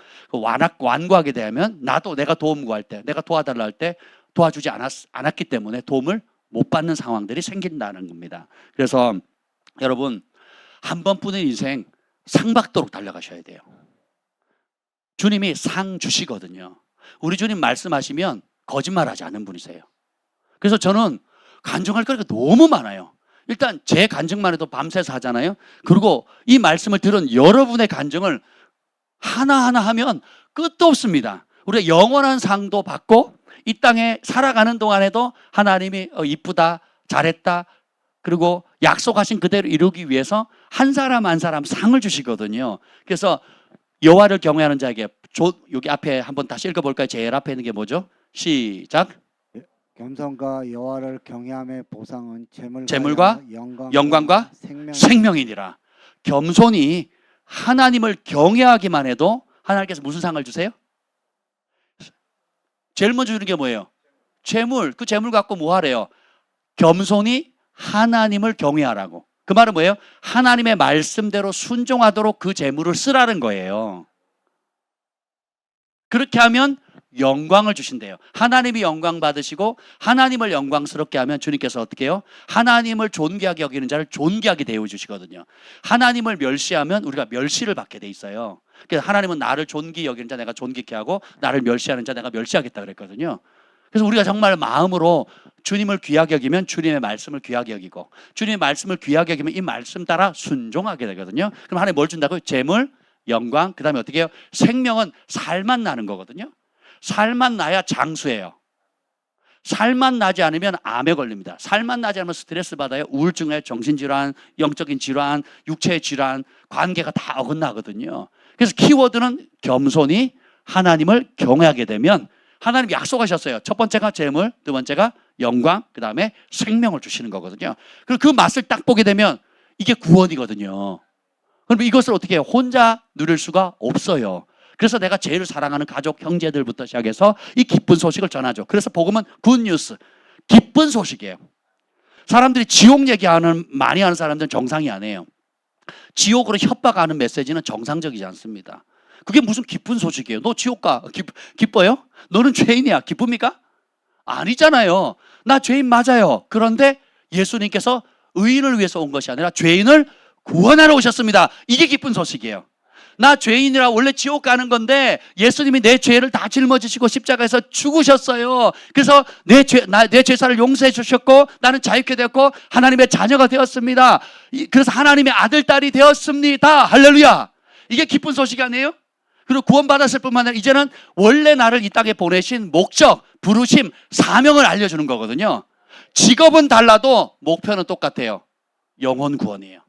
완고하게 되면 나도 내가 도움 구할 때, 내가 도와달라 할 때 도와주지 않았기 때문에 도움을 못 받는 상황들이 생긴다는 겁니다. 그래서 여러분, 한 번뿐인 인생 상 받도록 달려가셔야 돼요. 주님이 상 주시거든요. 우리 주님 말씀하시면 거짓말하지 않는 분이세요. 그래서 저는 간증할 거리가 너무 많아요. 일단 제 간증만 해도 밤새서 하잖아요. 그리고 이 말씀을 들은 여러분의 간증을 하나하나 하면 끝도 없습니다. 우리가 영원한 상도 받고 이 땅에 살아가는 동안에도 하나님이 이쁘다, 잘했다, 그리고 약속하신 그대로 이루기 위해서 한 사람 한 사람 상을 주시거든요. 그래서 여호와를 경외하는 자에게 여기 앞에 한번 다시 읽어볼까요? 제일 앞에 있는 게 뭐죠? 시작. 겸손과 여호와를 경외함의 보상은 재물과 영광과, 영광과 생명이니라. 생명이니라. 겸손히 하나님을 경외하기만 해도 하나님께서 무슨 상을 주세요? 제일 먼저 주는 게 뭐예요? 재물. 그 재물 갖고 뭐 하래요? 겸손히 하나님을 경외하라고. 그 말은 뭐예요? 하나님의 말씀대로 순종하도록 그 재물을 쓰라는 거예요. 그렇게 하면 영광을 주신대요. 하나님이 영광 받으시고 하나님을 영광스럽게 하면 주님께서 어떻게 해요? 하나님을 존귀하게 여기는 자를 존귀하게 대우주시거든요. 하나님을 멸시하면 우리가 멸시를 받게 돼 있어요. 그래서 하나님은 나를 존귀 여기는 자 내가 존귀케 하고 나를 멸시하는 자 내가 멸시하겠다 그랬거든요. 그래서 우리가 정말 마음으로 주님을 귀하게 여기면 주님의 말씀을 귀하게 여기고 주님의 말씀을 귀하게 여기면 이 말씀 따라 순종하게 되거든요. 그럼 하나님 뭘 준다고요? 재물, 영광, 그 다음에 어떻게 해요? 생명은 살만 나는 거거든요. 살만 나야 장수예요. 살만 나지 않으면 암에 걸립니다. 살만 나지 않으면 스트레스 받아요. 우울증에 정신질환, 영적인 질환, 육체의 질환, 관계가 다 어긋나거든요. 그래서 키워드는 겸손히 하나님을 경외하게 되면 하나님 약속하셨어요. 첫 번째가 재물, 두 번째가 영광, 그 다음에 생명을 주시는 거거든요. 그리고 그 맛을 딱 보게 되면 이게 구원이거든요. 그럼 이것을 어떻게 해요? 혼자 누릴 수가 없어요. 그래서 내가 제일 사랑하는 가족, 형제들부터 시작해서 이 기쁜 소식을 전하죠. 그래서 복음은 굿뉴스, 기쁜 소식이에요. 사람들이 지옥 얘기하는 많이 하는 사람들은 정상이 아니에요. 지옥으로 협박하는 메시지는 정상적이지 않습니다. 그게 무슨 기쁜 소식이에요? 너 지옥 가. 기뻐요? 너는 죄인이야. 기쁩니까? 아니잖아요. 나 죄인 맞아요. 그런데 예수님께서 의인을 위해서 온 것이 아니라 죄인을 구원하러 오셨습니다. 이게 기쁜 소식이에요. 나 죄인이라 원래 지옥 가는 건데 예수님이 내 죄를 다 짊어지시고 십자가에서 죽으셨어요. 그래서 내 죄사를 용서해 주셨고 나는 자유케 되었고 하나님의 자녀가 되었습니다. 그래서 하나님의 아들, 딸이 되었습니다. 할렐루야. 이게 기쁜 소식이 아니에요? 그리고 구원받았을 뿐만 아니라 이제는 원래 나를 이 땅에 보내신 목적, 부르심, 사명을 알려주는 거거든요. 직업은 달라도 목표는 똑같아요. 영혼 구원이에요.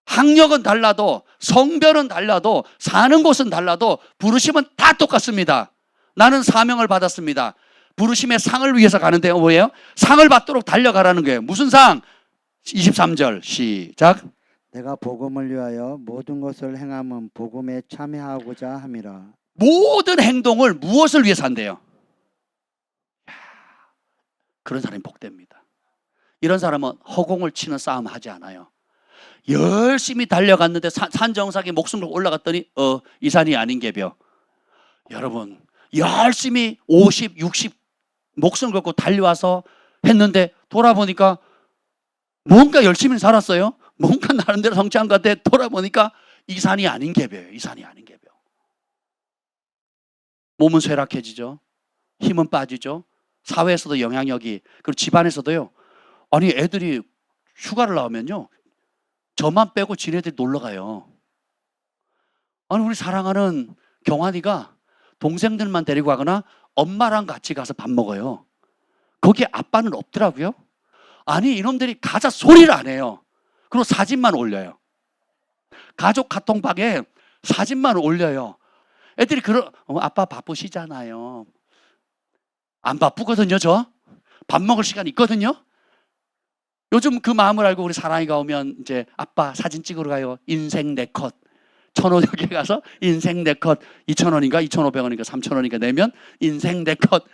학력은 달라도 성별은 달라도 사는 곳은 달라도 부르심은 다 똑같습니다. 나는 사명을 받았습니다. 부르심의 상을 위해서 가는데 뭐예요? 상을 받도록 달려가라는 거예요. 무슨 상? 23절 시작. 내가 복음을 위하여 모든 것을 행함은 복음에 참여하고자 함이라. 모든 행동을 무엇을 위해서 한대요? 그런 사람이 복됩니다. 이런 사람은 허공을 치는 싸움 하지 않아요. 열심히 달려갔는데 산 정상에 목숨을 올라갔더니 이 산이 아닌 게벼. 여러분 열심히 50, 60 목숨 걸고 달려와서 했는데 돌아보니까 뭔가 열심히 살았어요. 뭔가 나름대로 성취한 것 같아. 돌아보니까 이 산이 아닌 게벼예요. 이 산이 아닌 게벼. 몸은 쇠락해지죠. 힘은 빠지죠. 사회에서도 영향력이, 그리고 집안에서도요. 아니 애들이 휴가를 나오면요 저만 빼고 지네들이 놀러 가요. 아니 우리 사랑하는 경환이가 동생들만 데리고 가거나 엄마랑 같이 가서 밥 먹어요. 거기에 아빠는 없더라고요. 아니 이놈들이 가자 소리를 안 해요. 그리고 사진만 올려요. 가족 카톡방에 사진만 올려요. 애들이 아빠 바쁘시잖아요. 안 바쁘거든요. 저 밥 먹을 시간 있거든요. 요즘 그 마음을 알고 우리 사랑이가 오면 이제 아빠 사진 찍으러 가요. 인생 네컷. 천호역에 가서 인생 네컷 2,000원인가 2,500원인가 3,000원인가 내면 인생 네컷.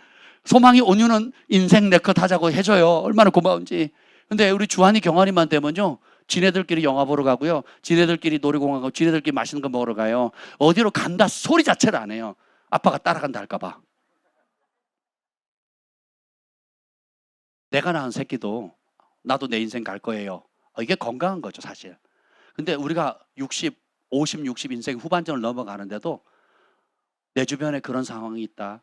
소망이 온유는 인생 네컷 하자고 해줘요. 얼마나 고마운지. 근데 우리 주한이 경환이만 되면요 지네들끼리 영화 보러 가고요. 지네들끼리 놀이공원 가고 지네들끼리 맛있는 거 먹으러 가요. 어디로 간다 소리 자체를 안 해요. 아빠가 따라간다 할까 봐. 내가 낳은 새끼도 나도 내 인생 갈 거예요. 이게 건강한 거죠 사실. 근데 우리가 60, 50, 60 인생 후반전을 넘어가는데도 내 주변에 그런 상황이 있다.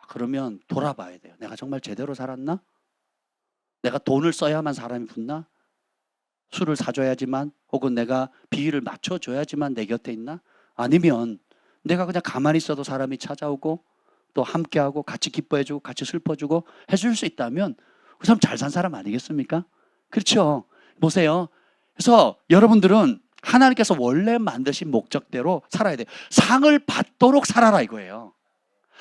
그러면 돌아봐야 돼요. 내가 정말 제대로 살았나? 내가 돈을 써야만 사람이 붙나? 술을 사줘야지만, 혹은 내가 비위를 맞춰줘야지만 내 곁에 있나? 아니면 내가 그냥 가만히 있어도 사람이 찾아오고 또 함께하고 같이 기뻐해주고 같이 슬퍼주고 해줄 수 있다면 그 사람 잘 산 사람 아니겠습니까? 그렇죠. 보세요. 그래서 여러분들은 하나님께서 원래 만드신 목적대로 살아야 돼요. 상을 받도록 살아라 이거예요.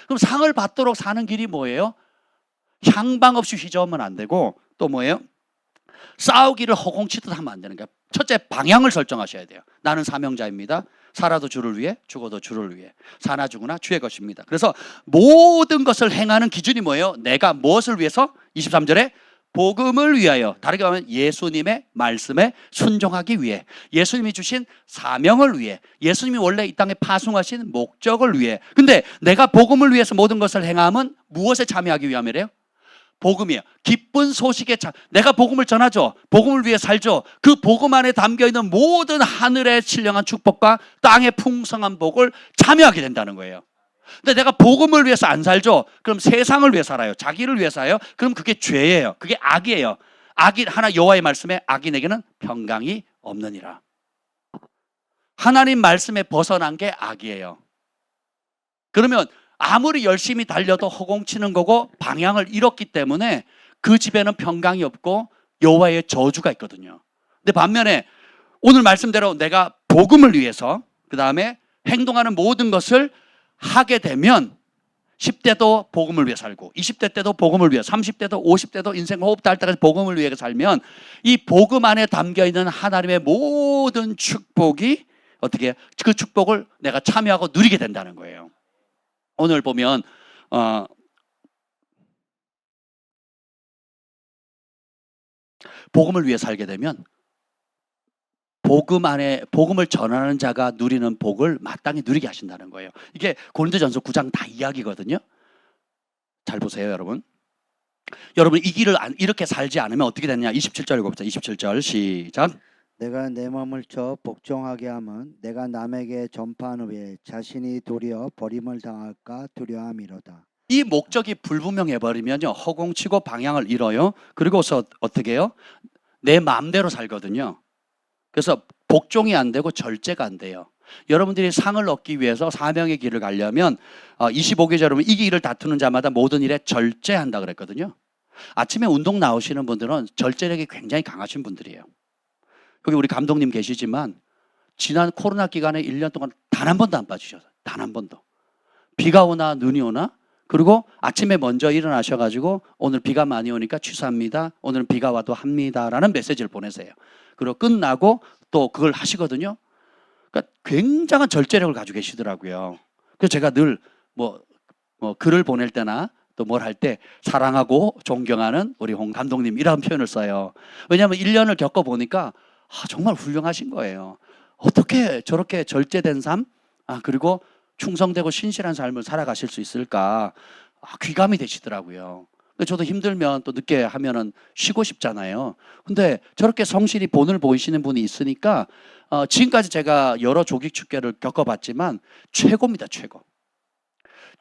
그럼 상을 받도록 사는 길이 뭐예요? 향방 없이 휘저으면 안 되고, 또 뭐예요? 싸우기를 허공치듯 하면 안 되는 거예요. 첫째, 방향을 설정하셔야 돼요. 나는 사명자입니다. 살아도 주를 위해, 죽어도 주를 위해. 사나 죽으나 주의 것입니다. 그래서 모든 것을 행하는 기준이 뭐예요? 내가 무엇을 위해서? 23절에 복음을 위하여, 다르게 말하면 예수님의 말씀에 순종하기 위해, 예수님이 주신 사명을 위해, 예수님이 원래 이 땅에 파송하신 목적을 위해. 근데 내가 복음을 위해서 모든 것을 행함은 무엇에 참여하기 위함이래요? 복음이에요. 기쁜 소식에 내가 복음을 전하죠. 복음을 위해 살죠. 그 복음 안에 담겨있는 모든 하늘의 신령한 축복과 땅의 풍성한 복을 참여하게 된다는 거예요. 근데 내가 복음을 위해서 안 살죠. 그럼 세상을 위해 살아요. 자기를 위해 살아요. 그럼 그게 죄예요. 그게 악이에요. 악이, 하나 여호와의 말씀에 악인에게는 평강이 없느니라. 하나님 말씀에 벗어난 게 악이에요. 그러면 아무리 열심히 달려도 허공치는 거고 방향을 잃었기 때문에 그 집에는 평강이 없고 여호와의 저주가 있거든요. 근데 반면에 오늘 말씀대로 내가 복음을 위해서 그 다음에 행동하는 모든 것을 하게 되면 10대도 복음을 위해 살고 20대 때도 복음을 위해, 30대도 50대도 인생 호흡 닿을 때까지 복음을 위해 살면 이 복음 안에 담겨있는 하나님의 모든 축복이 어떻게, 그 축복을 내가 참여하고 누리게 된다는 거예요. 오늘 보면 복음을 위해 살게 되면 복음 안에, 복음을 전하는 자가 누리는 복을 마땅히 누리게 하신다는 거예요. 이게 고린도전서 9장 다 이야기거든요. 잘 보세요, 여러분. 여러분, 이 길을 이렇게 살지 않으면 어떻게 되냐? 27절 읽어보자. 27절 시작. 내가 내 몸을 쳐 복종하게 하면 내가 남에게 전파한 후에 자신이 도리어 버림을 당할까 두려움이로다. 이 목적이 불분명해버리면요, 허공치고 방향을 잃어요. 그리고서 어떻게 해요? 내 마음대로 살거든요. 그래서 복종이 안 되고 절제가 안 돼요. 여러분들이 상을 얻기 위해서 사명의 길을 가려면 25계절 여러분, 이 길을 다투는 자마다 모든 일에 절제한다 그랬거든요. 아침에 운동 나오시는 분들은 절제력이 굉장히 강하신 분들이에요. 여기 우리 감독님 계시지만 지난 코로나 기간에 1년 동안 단 한 번도 안 빠지셨어요. 단 한 번도. 비가 오나 눈이 오나, 그리고 아침에 먼저 일어나셔가지고 오늘 비가 많이 오니까 취소합니다. 오늘은 비가 와도 합니다라는 메시지를 보내세요. 그리고 끝나고 또 그걸 하시거든요. 그러니까 굉장한 절제력을 가지고 계시더라고요. 그래서 제가 늘 뭐 글을 보낼 때나 또 뭘 할 때 사랑하고 존경하는 우리 홍 감독님 이런 표현을 써요. 왜냐하면 1년을 겪어보니까 정말 훌륭하신 거예요. 어떻게 저렇게 절제된 삶, 그리고 충성되고 신실한 삶을 살아가실 수 있을까, 귀감이 되시더라고요. 근데 저도 힘들면 또 늦게 하면은 쉬고 싶잖아요. 근데 저렇게 성실히 본을 보이시는 분이 있으니까 지금까지 제가 여러 조기 축구를 겪어봤지만 최고입니다, 최고.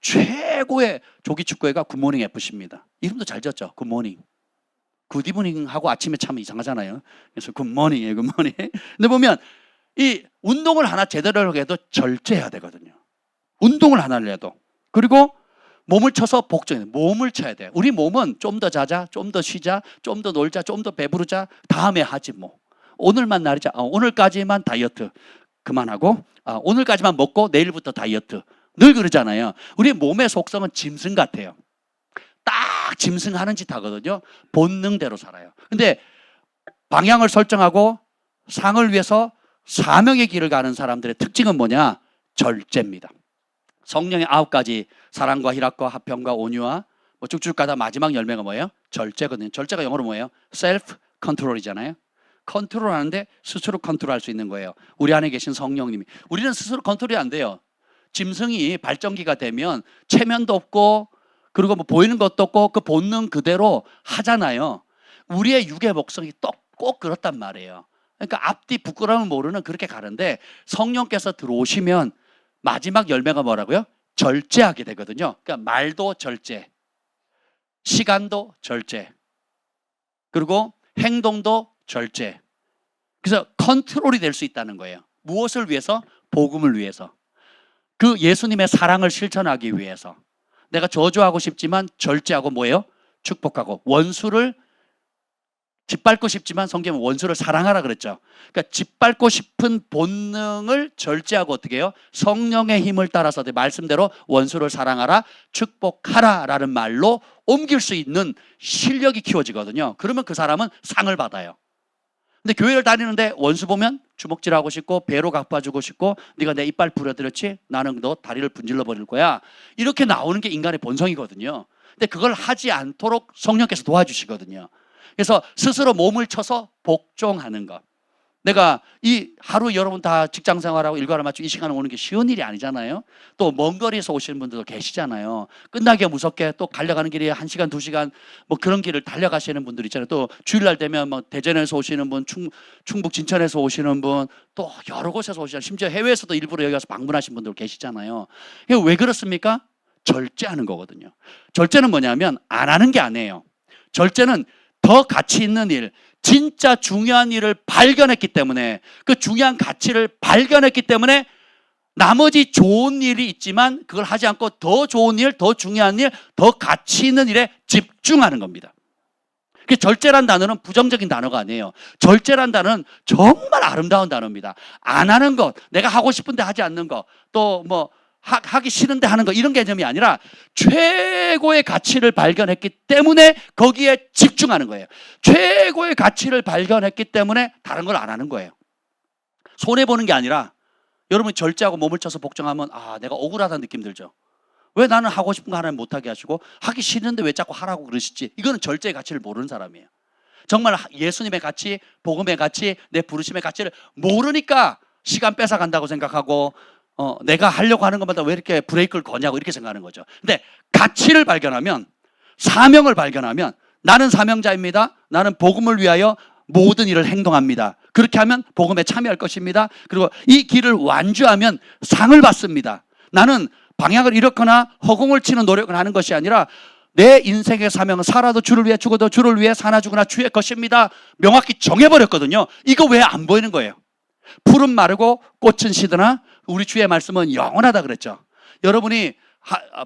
최고의 조기 축구회가 굿모닝 FC입니다. 이름도 잘 지었죠, 굿모닝. 굿이브닝하고 아침에 참 이상하잖아요. 그래서 굿모닝이에요, 굿모닝. 근데 보면 이 운동을 하나 제대로 해도 절제해야 되거든요. 운동을 하나를 해도. 그리고 몸을 쳐서 복종해. 몸을 쳐야 돼. 우리 몸은 좀 더 자자, 좀 더 쉬자, 좀 더 놀자, 좀 더 배부르자, 다음에 하지 뭐. 오늘만 날이자. 오늘까지만 다이어트 그만하고, 오늘까지만 먹고 내일부터 다이어트. 늘 그러잖아요. 우리 몸의 속성은 짐승 같아요. 딱 짐승하는 짓 하거든요. 본능대로 살아요. 근데 방향을 설정하고 상을 위해서 사명의 길을 가는 사람들의 특징은 뭐냐? 절제입니다. 성령의 9가지 사랑과 희락과 화평과 온유와 쭉쭉 가다 마지막 열매가 뭐예요? 절제거든요. 절제가 영어로 뭐예요? 셀프 컨트롤이잖아요. 컨트롤하는데 스스로 컨트롤할 수 있는 거예요. 우리 안에 계신 성령님이. 우리는 스스로 컨트롤이 안 돼요. 짐승이 발전기가 되면 체면도 없고, 그리고 뭐 보이는 것도 없고 그 본능 그대로 하잖아요. 우리의 육의 목성이 꼭 그렇단 말이에요. 그러니까 앞뒤 부끄러움을 모르는 그렇게 가는데 성령께서 들어오시면 마지막 열매가 뭐라고요? 절제하게 되거든요. 그러니까 말도 절제, 시간도 절제, 그리고 행동도 절제. 그래서 컨트롤이 될 수 있다는 거예요. 무엇을 위해서? 복음을 위해서. 그 예수님의 사랑을 실천하기 위해서. 내가 저주하고 싶지만 절제하고 뭐예요? 축복하고. 원수를 짓밟고 싶지만 성경은 원수를 사랑하라 그랬죠. 그러니까 짓밟고 싶은 본능을 절제하고 어떻게 해요? 성령의 힘을 따라서 말씀대로 원수를 사랑하라, 축복하라 라는 말로 옮길 수 있는 실력이 키워지거든요. 그러면 그 사람은 상을 받아요. 근데 교회를 다니는데 원수 보면 주먹질하고 싶고 배로 갚아주고 싶고 네가 내 이빨 부러뜨렸지? 나는 너 다리를 분질러 버릴 거야. 이렇게 나오는 게 인간의 본성이거든요. 근데 그걸 하지 않도록 성령께서 도와주시거든요. 그래서 스스로 몸을 쳐서 복종하는 것. 내가 이 하루 여러분 다 직장 생활하고 일과를 마치고 이 시간에 오는 게 쉬운 일이 아니잖아요. 또 먼 거리에서 오시는 분들도 계시잖아요. 끝나기가 무섭게 또 달려가는 길이 1시간, 2시간 뭐 그런 길을 달려가시는 분들 있잖아요. 또 주일날 되면 뭐 대전에서 오시는 분, 충북 진천에서 오시는 분, 또 여러 곳에서 오시잖아요. 심지어 해외에서도 일부러 여기 와서 방문하신 분들 계시잖아요. 이게 왜 그렇습니까? 절제하는 거거든요. 절제는 뭐냐면 안 하는 게 아니에요. 절제는 더 가치 있는 일, 진짜 중요한 일을 발견했기 때문에, 그 중요한 가치를 발견했기 때문에 나머지 좋은 일이 있지만 그걸 하지 않고 더 좋은 일, 더 중요한 일, 더 가치 있는 일에 집중하는 겁니다. 그 절제란 단어는 부정적인 단어가 아니에요. 절제란 단어는 정말 아름다운 단어입니다. 안 하는 것, 내가 하고 싶은데 하지 않는 것, 또 뭐 하기 싫은데 하는 거, 이런 개념이 아니라 최고의 가치를 발견했기 때문에 거기에 집중하는 거예요. 최고의 가치를 발견했기 때문에 다른 걸 안 하는 거예요. 손해보는 게 아니라, 여러분이 절제하고 몸을 쳐서 복종하면 내가 억울하다는 느낌 들죠. 왜 나는 하고 싶은 거 하나는 못하게 하시고 하기 싫은데 왜 자꾸 하라고 그러시지? 이거는 절제의 가치를 모르는 사람이에요. 정말 예수님의 가치, 복음의 가치, 내 부르심의 가치를 모르니까 시간 뺏어간다고 생각하고 내가 하려고 하는 것마다 왜 이렇게 브레이크를 거냐고 이렇게 생각하는 거죠. 근데 가치를 발견하면, 사명을 발견하면, 나는 사명자입니다. 나는 복음을 위하여 모든 일을 행동합니다. 그렇게 하면 복음에 참여할 것입니다. 그리고 이 길을 완주하면 상을 받습니다. 나는 방향을 잃었거나 허공을 치는 노력을 하는 것이 아니라 내 인생의 사명은 살아도 주를 위해, 죽어도 주를 위해, 사나 죽으나 주의 것입니다. 명확히 정해버렸거든요. 이거 왜 안 보이는 거예요? 풀은 마르고 꽃은 시드나 우리 주의 말씀은 영원하다 그랬죠. 여러분이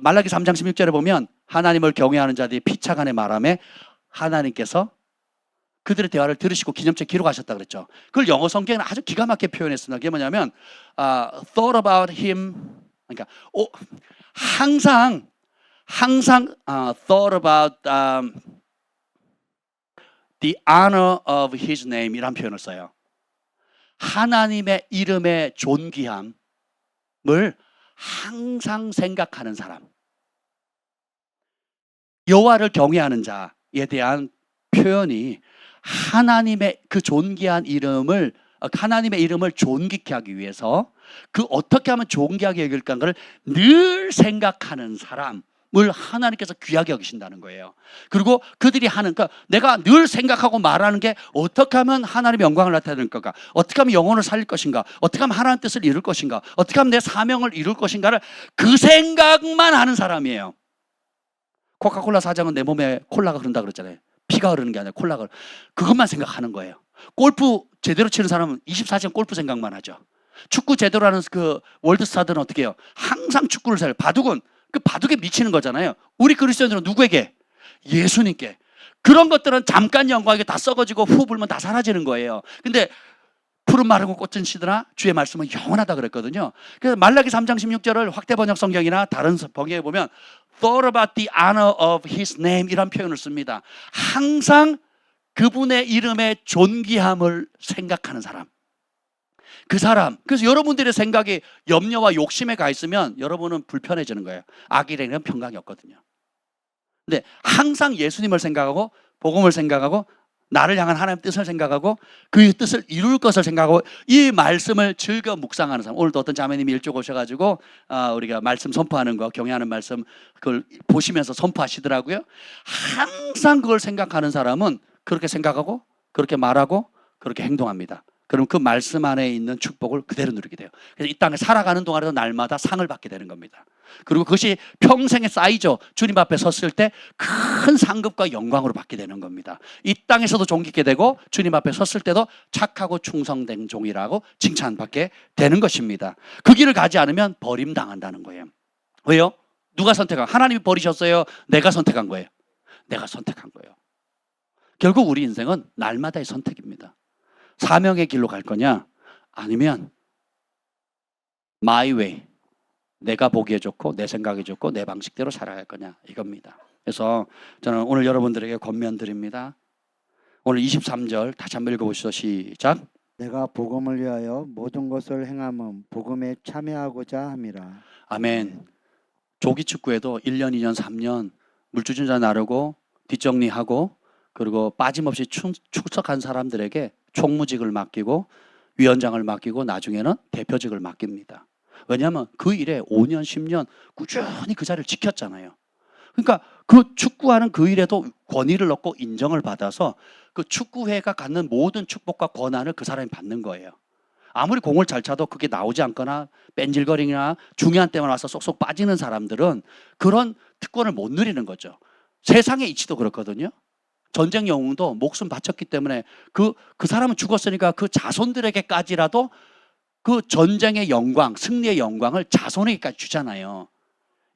말라기 3장 16절에 보면 하나님을 경외하는 자들이 피차간에 말하며 하나님께서 그들의 대화를 들으시고 기념책 기록하셨다 그랬죠. 그걸 영어 성경은 아주 기가 막히게 표현했습니다. 그게 뭐냐면 thought about him, 그러니까 항상 thought about the honor of his name 이란 표현을 써요. 하나님의 이름의 존귀함을 항상 생각하는 사람, 여호와를 경외하는 자에 대한 표현이 하나님의 그 존귀한 이름을, 하나님의 이름을 존귀케 하기 위해서 그 어떻게 하면 존귀하게 여길까를 늘 생각하는 사람을 하나님께서 귀하게 여기신다는 거예요. 그리고 그들이 하는, 그러니까 내가 늘 생각하고 말하는 게 어떻게 하면 하나님의 영광을 나타낼 것인가, 어떻게 하면 영혼을 살릴 것인가, 어떻게 하면 하나님 뜻을 이룰 것인가, 어떻게 하면 내 사명을 이룰 것인가를 그 생각만 하는 사람이에요. 코카콜라 사장은 내 몸에 콜라가 흐른다 그랬잖아요. 피가 흐르는 게 아니라 콜라가, 그것만 생각하는 거예요. 골프 제대로 치는 사람은 24시간 골프 생각만 하죠. 축구 제대로 하는 그 월드스타들은 어떻게 해요? 항상 축구를 살아요. 바둑은 그 바둑에 미치는 거잖아요. 우리 그리스도인들은 누구에게? 예수님께. 그런 것들은 잠깐 영광에 다 썩어지고 후 불면 다 사라지는 거예요. 근데 푸른 마르고 꽃은 시드나 주의 말씀은 영원하다 그랬거든요. 그래서 말라기 3장 16절을 확대 번역 성경이나 다른 번역에 보면 thought about the honor of his name 이란 표현을 씁니다. 항상 그분의 이름의 존귀함을 생각하는 사람. 그 사람. 그래서 여러분들의 생각이 염려와 욕심에 가 있으면 여러분은 불편해지는 거예요. 악일에는 평강이 없거든요. 근데 항상 예수님을 생각하고 복음을 생각하고 나를 향한 하나님의 뜻을 생각하고 그 뜻을 이룰 것을 생각하고 이 말씀을 즐겨 묵상하는 사람. 오늘도 어떤 자매님이 일찍 오셔가지고 우리가 말씀 선포하는 거, 경외하는 말씀 그걸 보시면서 선포하시더라고요. 항상 그걸 생각하는 사람은 그렇게 생각하고 그렇게 말하고 그렇게 행동합니다. 그럼 그 말씀 안에 있는 축복을 그대로 누리게 돼요. 그래서 이 땅에 살아가는 동안에도 날마다 상을 받게 되는 겁니다. 그리고 그것이 평생에 쌓이죠. 주님 앞에 섰을 때 큰 상급과 영광으로 받게 되는 겁니다. 이 땅에서도 존귀게 되고 주님 앞에 섰을 때도 착하고 충성된 종이라고 칭찬받게 되는 것입니다. 그 길을 가지 않으면 버림당한다는 거예요. 왜요? 누가 선택한? 하나님이 버리셨어요? 내가 선택한 거예요? 내가 선택한 거예요. 결국 우리 인생은 날마다의 선택입니다. 사명의 길로 갈 거냐? 아니면 my way, 내가 보기에 좋고 내 생각에 좋고 내 방식대로 살아갈 거냐, 이겁니다. 그래서 저는 오늘 여러분들에게 권면드립니다. 오늘 23절 다시 한번 읽어보시죠. 시작. 내가 복음을 위하여 모든 것을 행함은 복음에 참여하고자 함이라. 아멘. 조기 축구에도 1년, 2년, 3년 물주전자 나르고 뒷정리하고 그리고 빠짐없이 출석한 사람들에게 총무직을 맡기고 위원장을 맡기고 나중에는 대표직을 맡깁니다. 왜냐하면 그 일에 5년, 10년 꾸준히 그 자리를 지켰잖아요. 그러니까 그 축구하는 그 일에도 권위를 얻고 인정을 받아서 그 축구회가 갖는 모든 축복과 권한을 그 사람이 받는 거예요. 아무리 공을 잘 차도 그게 나오지 않거나 뺀질거리나 중요한 때만 와서 쏙쏙 빠지는 사람들은 그런 특권을 못 누리는 거죠. 세상의 이치도 그렇거든요. 전쟁 영웅도 목숨 바쳤기 때문에 그 사람은 죽었으니까 그 자손들에게까지라도 그 전쟁의 영광, 승리의 영광을 자손에게까지 주잖아요.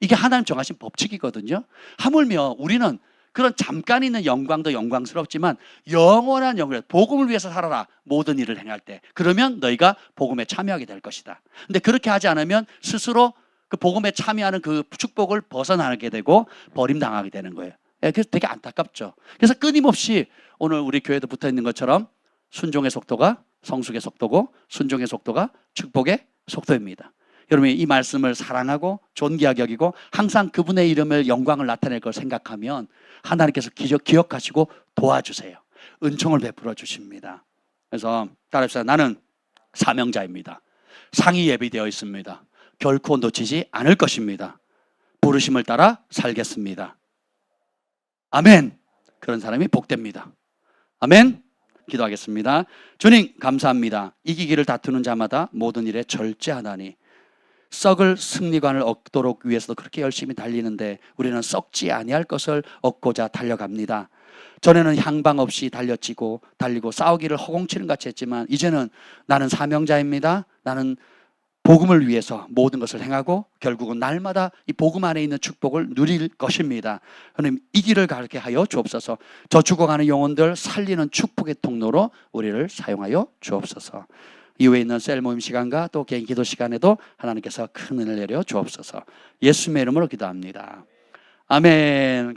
이게 하나님 정하신 법칙이거든요. 하물며 우리는 그런 잠깐 있는 영광도 영광스럽지만 영원한 영광, 복음을 위해서 살아라. 모든 일을 행할 때. 그러면 너희가 복음에 참여하게 될 것이다. 근데 그렇게 하지 않으면 스스로 그 복음에 참여하는 그 축복을 벗어나게 되고 버림당하게 되는 거예요. 그래서 되게 안타깝죠. 그래서 끊임없이 오늘 우리 교회도 붙어 있는 것처럼 순종의 속도가 성숙의 속도고 순종의 속도가 축복의 속도입니다. 여러분이 이 말씀을 사랑하고 존귀하게 여기고 항상 그분의 이름을 영광을 나타낼 걸 생각하면 하나님께서 기억하시고 도와주세요. 은총을 베풀어 주십니다. 그래서 따라합시다. 나는 사명자입니다. 상이 예비되어 있습니다. 결코 놓치지 않을 것입니다. 부르심을 따라 살겠습니다. 아멘. 그런 사람이 복됩니다. 아멘. 기도하겠습니다. 주님 감사합니다. 이기기를 다투는 자마다 모든 일에 절제하나니 썩을 승리관을 얻도록 위해서도 그렇게 열심히 달리는데 우리는 썩지 아니할 것을 얻고자 달려갑니다. 전에는 향방 없이 달리고 싸우기를 허공치는 같이 했지만 이제는 나는 사명자입니다. 나는 복음을 위해서 모든 것을 행하고 결국은 날마다 이 복음 안에 있는 축복을 누릴 것입니다. 하나님 이 길을 가게 하여 주옵소서. 저 죽어가는 영혼들 살리는 축복의 통로로 우리를 사용하여 주옵소서. 이후에 있는 셀 모임 시간과 또 개인 기도 시간에도 하나님께서 큰 은혜를 내려 주옵소서. 예수님의 이름으로 기도합니다. 아멘.